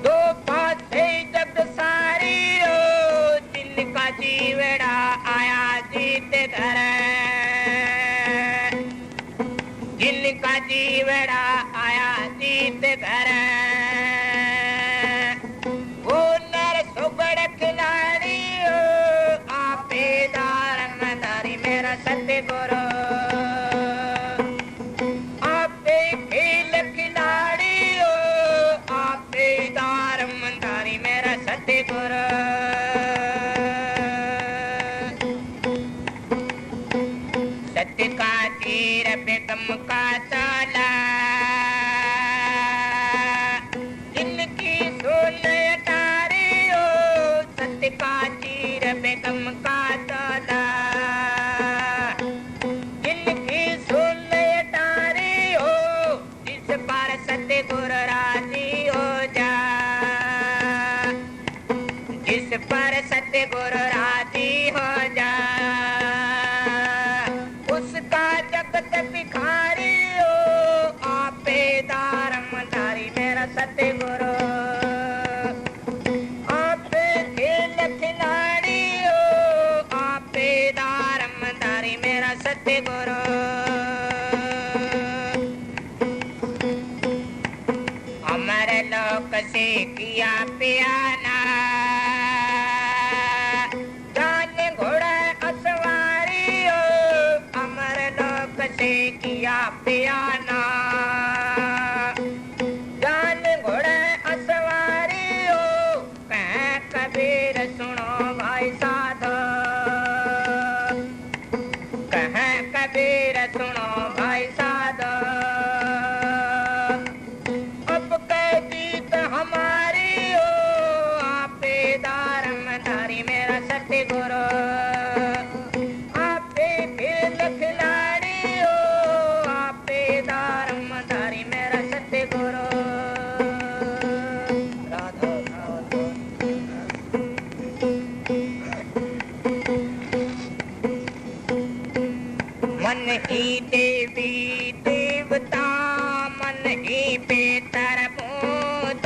तो पासे जग सारी हो जिनका जीवड़ा आया जीत घर जिनका जीवड़ा आया जीत घर सतगुरु आपे खेल खिलाड़ी हो आपे दारमदारी मेरा सतगुरु सत्य का तीर बेगम का ताला जिनकी सुन तारी हो सत्य का तीर बेगम का ताला सतगुरु राजी हो जा जिस पर सतगुरु राजी हो जा उसका जगत भिखारी हो आपे दारमदारी मेरा सतगुरु आपे खेल खिलाड़ी हो आपे दारमदारी मेरा सतगुरु लोक से किया पियाना जान घोड़ा असवारी हो अमर लोक से किया पियाना जान घोड़ा असवारी हो कह कबीर सुनो भाई साधो कह कबीर सुनो भाई साधो हमारी हो आपे पेतर भूत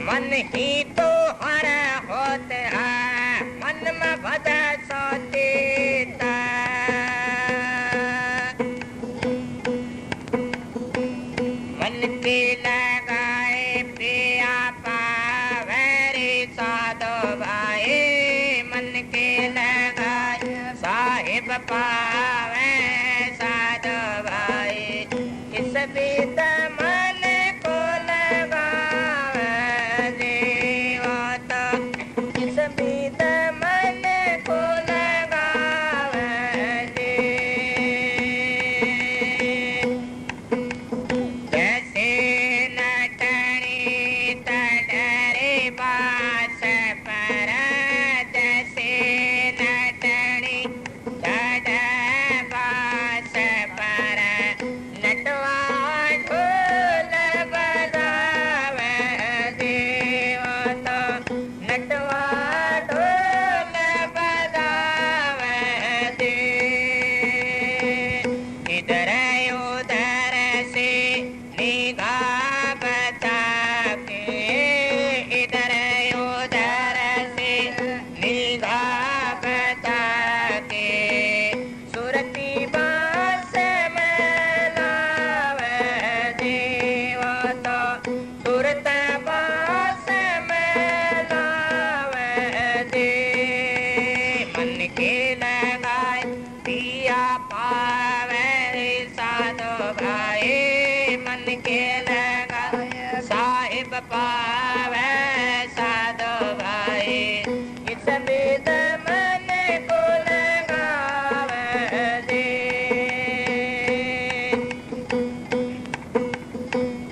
मन ही तो हर होत है मन में भद सोचता मन के लगाए प्रिया पावे रे साधो भाई मन के लगाए साहिब पावे साधो भाई इस बीत मन को लगावे देवा तो इस बीत मन को लगावे दे जैसे नटनी तडरे बास पर जैसे नटनी तड बास पर नटवा ढोल बजावे देवा तो नटवा ढोल बजावे दे इधर उधर से निगाह बचा के इधर उधर से निगाह बचा के सुरती बास में लावे देवा तो सुरत बास में लावे दे मन के लगाए पिया पावे रे साधो भाई मन के लगाए साहिब पावे साधो भाई इस बीत मन को लगावे दे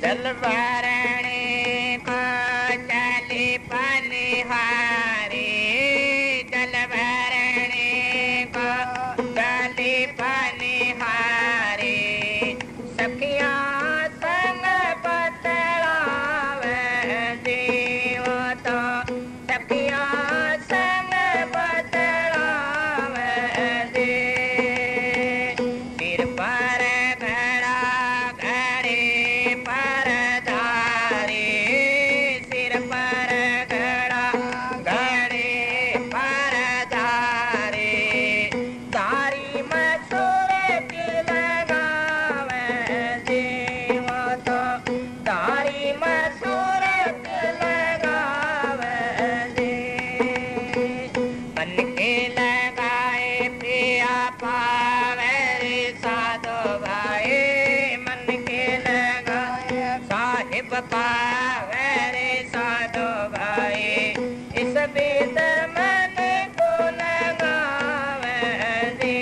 जल भरणे को चली पनिहारी जल भरणे को चली पनिहारी सखिया संग बतलावे देवा तो सखिया संग बतलावे दे सिर पर घड़ा घड़े पर धारे सिर पर घड़ा घड़े पर धारे तारी मसूर की लगावे देवा तो तारी मसूर की लगावे दे मन के लगाए प्रिया पावे रे साधो भाई मन के लगाए साहिब पावे रे साधो भाई इस बीत मन को लगावे दे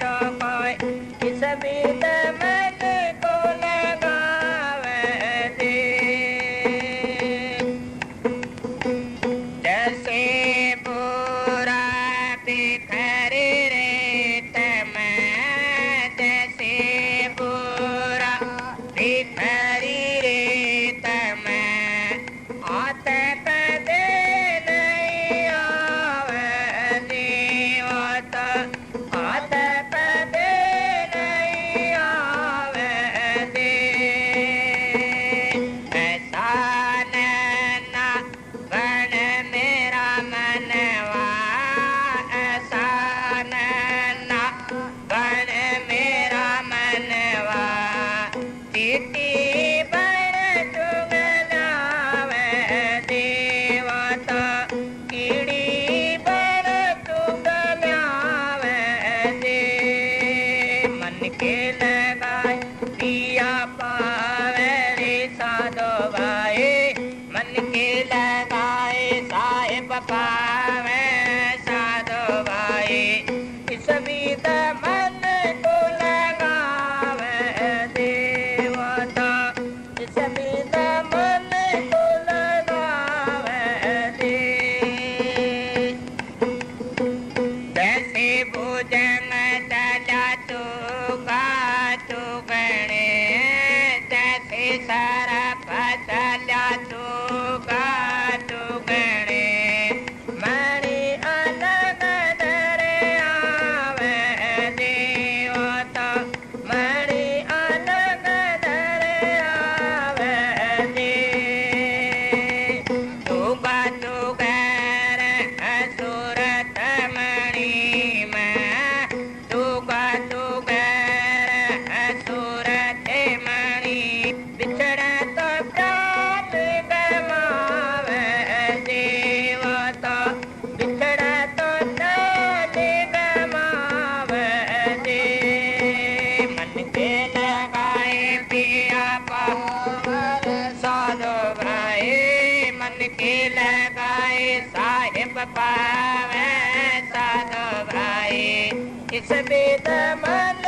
दो कोई इस बीत मन को लगावे दे जैसे बुरा बिखरे रेत में जैसे बुरा बिखरी रेत में आत कदे नहीं आवे देवा तो आत कदे नहीं आवे दे ऐसा नैना बन मेरा मनवा ऐसा नैना बन मेरा मनवा चीटी बन चुगलावे देवा तो कीड़ी बन चुगलावे दे मन के लगाए पिया पावे रे साधो भाई मन के लगाए साहिब पावे साधो भाई इस बीत मन को लगावे देवा तो इस बीत मन को लगावे दे जैसे भोजन चला तू का तू गणे जैसे सारा फसला तू का तू गणे मणि अलग दरे आवे देवा तो मणि अलग इस वेद मन